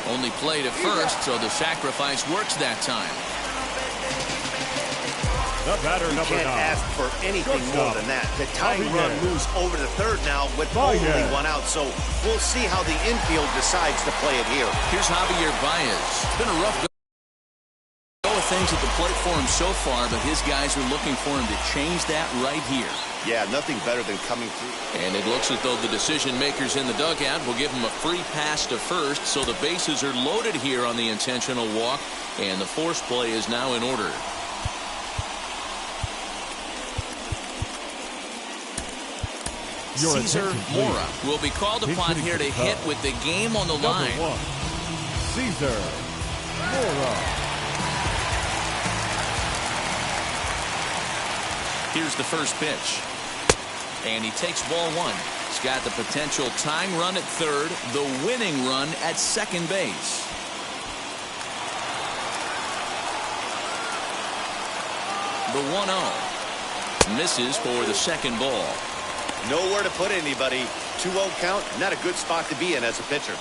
Only play to first, so the sacrifice works that time. The batter, You number can't 9. ask for anything more than that. The tying run moves over to third now with only 1 out, so we'll see how the infield decides to play it here. Here's Javier Baez. It's been a rough go of things at the plate for him so far, but his guys are looking for him to change that right here. Yeah, nothing better than coming through. And it looks as though the decision makers in the dugout will give him a free pass to first, so the bases are loaded here on the intentional walk, and the force play is now in order. Cesar Mora will be called upon here to hit with the game on the line. Number 1, Cesar Mora. Here's the first pitch. And he takes ball 1. He's got the potential tying run at third, the winning run at second base. The 1-0 misses for the second ball. Nowhere to put anybody. 2-0 count, not a good spot to be in as a pitcher.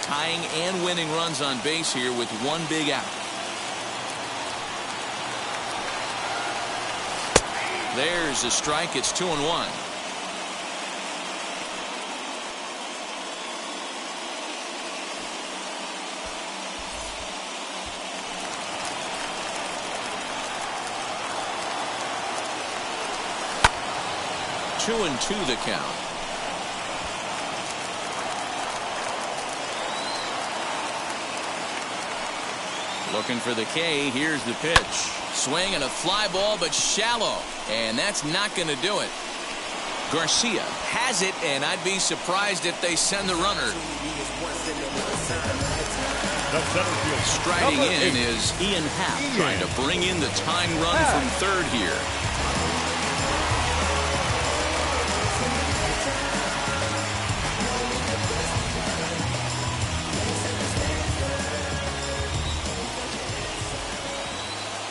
Tying and winning runs on base here with 1 big out. There's a strike. It's 2-1. Two and 2 the count. Looking for the K. Here's the pitch. Swing and a fly ball, but shallow. And that's not going to do it. Garcia has it, and I'd be surprised if they send the runner. Striding in is Ian Happ, trying to bring in the tying run from third here.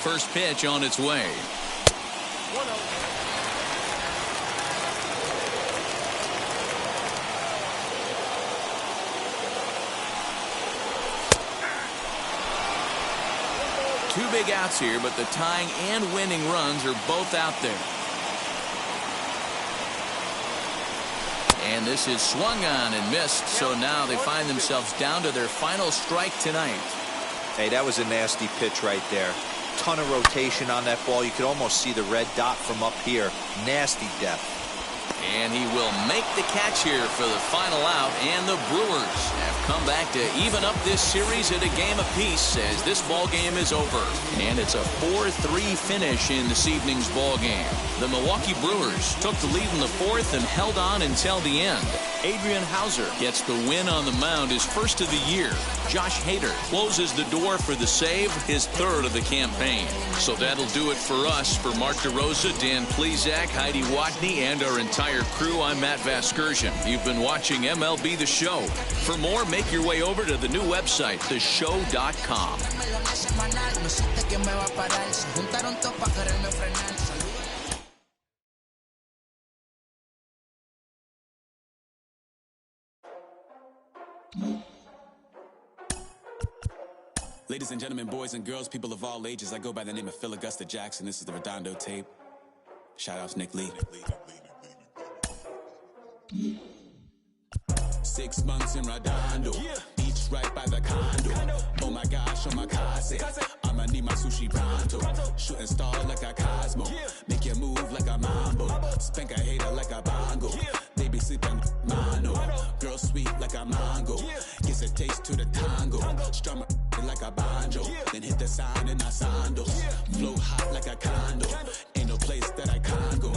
first pitch on its way. 1-0. Two big outs here, but the tying and winning runs are both out there. And this is swung on and missed, so now they find themselves down to their final strike tonight. Hey, that was a nasty pitch right there. Ton of rotation on that ball. You could almost see the red dot from up here. Nasty depth. And he will make the catch here for the final out, and the Brewers have come back to even up this series at a game apiece as this ball game is over. And it's a 4-3 finish in this evening's ball game. The Milwaukee Brewers took the lead in the fourth and held on until the end. Adrian Hauser gets the win on the mound, his first of the year. Josh Hader closes the door for the save, his third of the campaign. So that'll do it for us. For Mark DeRosa, Dan Plesac, Heidi Watney, and our entire crew, I'm Matt Vasgersian. You've been watching MLB The Show. For more, make your way over to the new website, theshow.com. Ladies and gentlemen, boys and girls, people of all ages, I go by the name of Phil Augusta Jackson. This is the Redondo tape. Shout out to Nick Lee. 6 months in Redondo, beach right by the condo. Oh my gosh, oh my casa, I'ma need my sushi pronto. Shooting star like a Cosmo, make you move like a mambo. Spank a hater like a bongo. They be sleeping mano. Girl sweet like a mango, gets a taste to the tango. Strum it like a banjo, then hit the sign in my sandals. Flow hot like a condo, ain't no place that I can't go.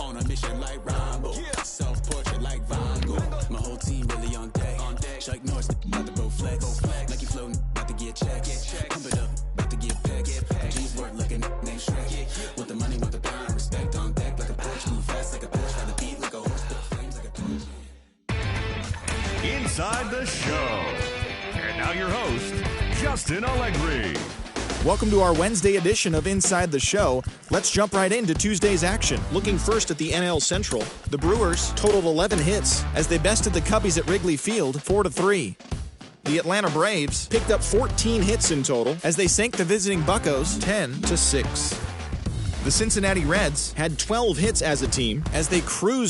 On a mission like Rambo, self-portrait like Van Gogh. My whole team really on deck. Chuck Norris about to go flex. Like he floating, about to get checks. Pump it up, about to get pegs. G's work looking name Shrek. With the money, with the power, respect on deck like a Porsche. Move fast like a Porsche, got the beat like a horse. Put the flames like a torch. Inside the Show. And now your host, Justin Allegri. Welcome to our Wednesday edition of Inside the Show. Let's jump right into Tuesday's action. Looking first at the NL Central, the Brewers totaled 11 hits as they bested the Cubbies at Wrigley Field 4-3. The Atlanta Braves picked up 14 hits in total as they sank the visiting Buccos 10-6. The Cincinnati Reds had 12 hits as a team as they cruised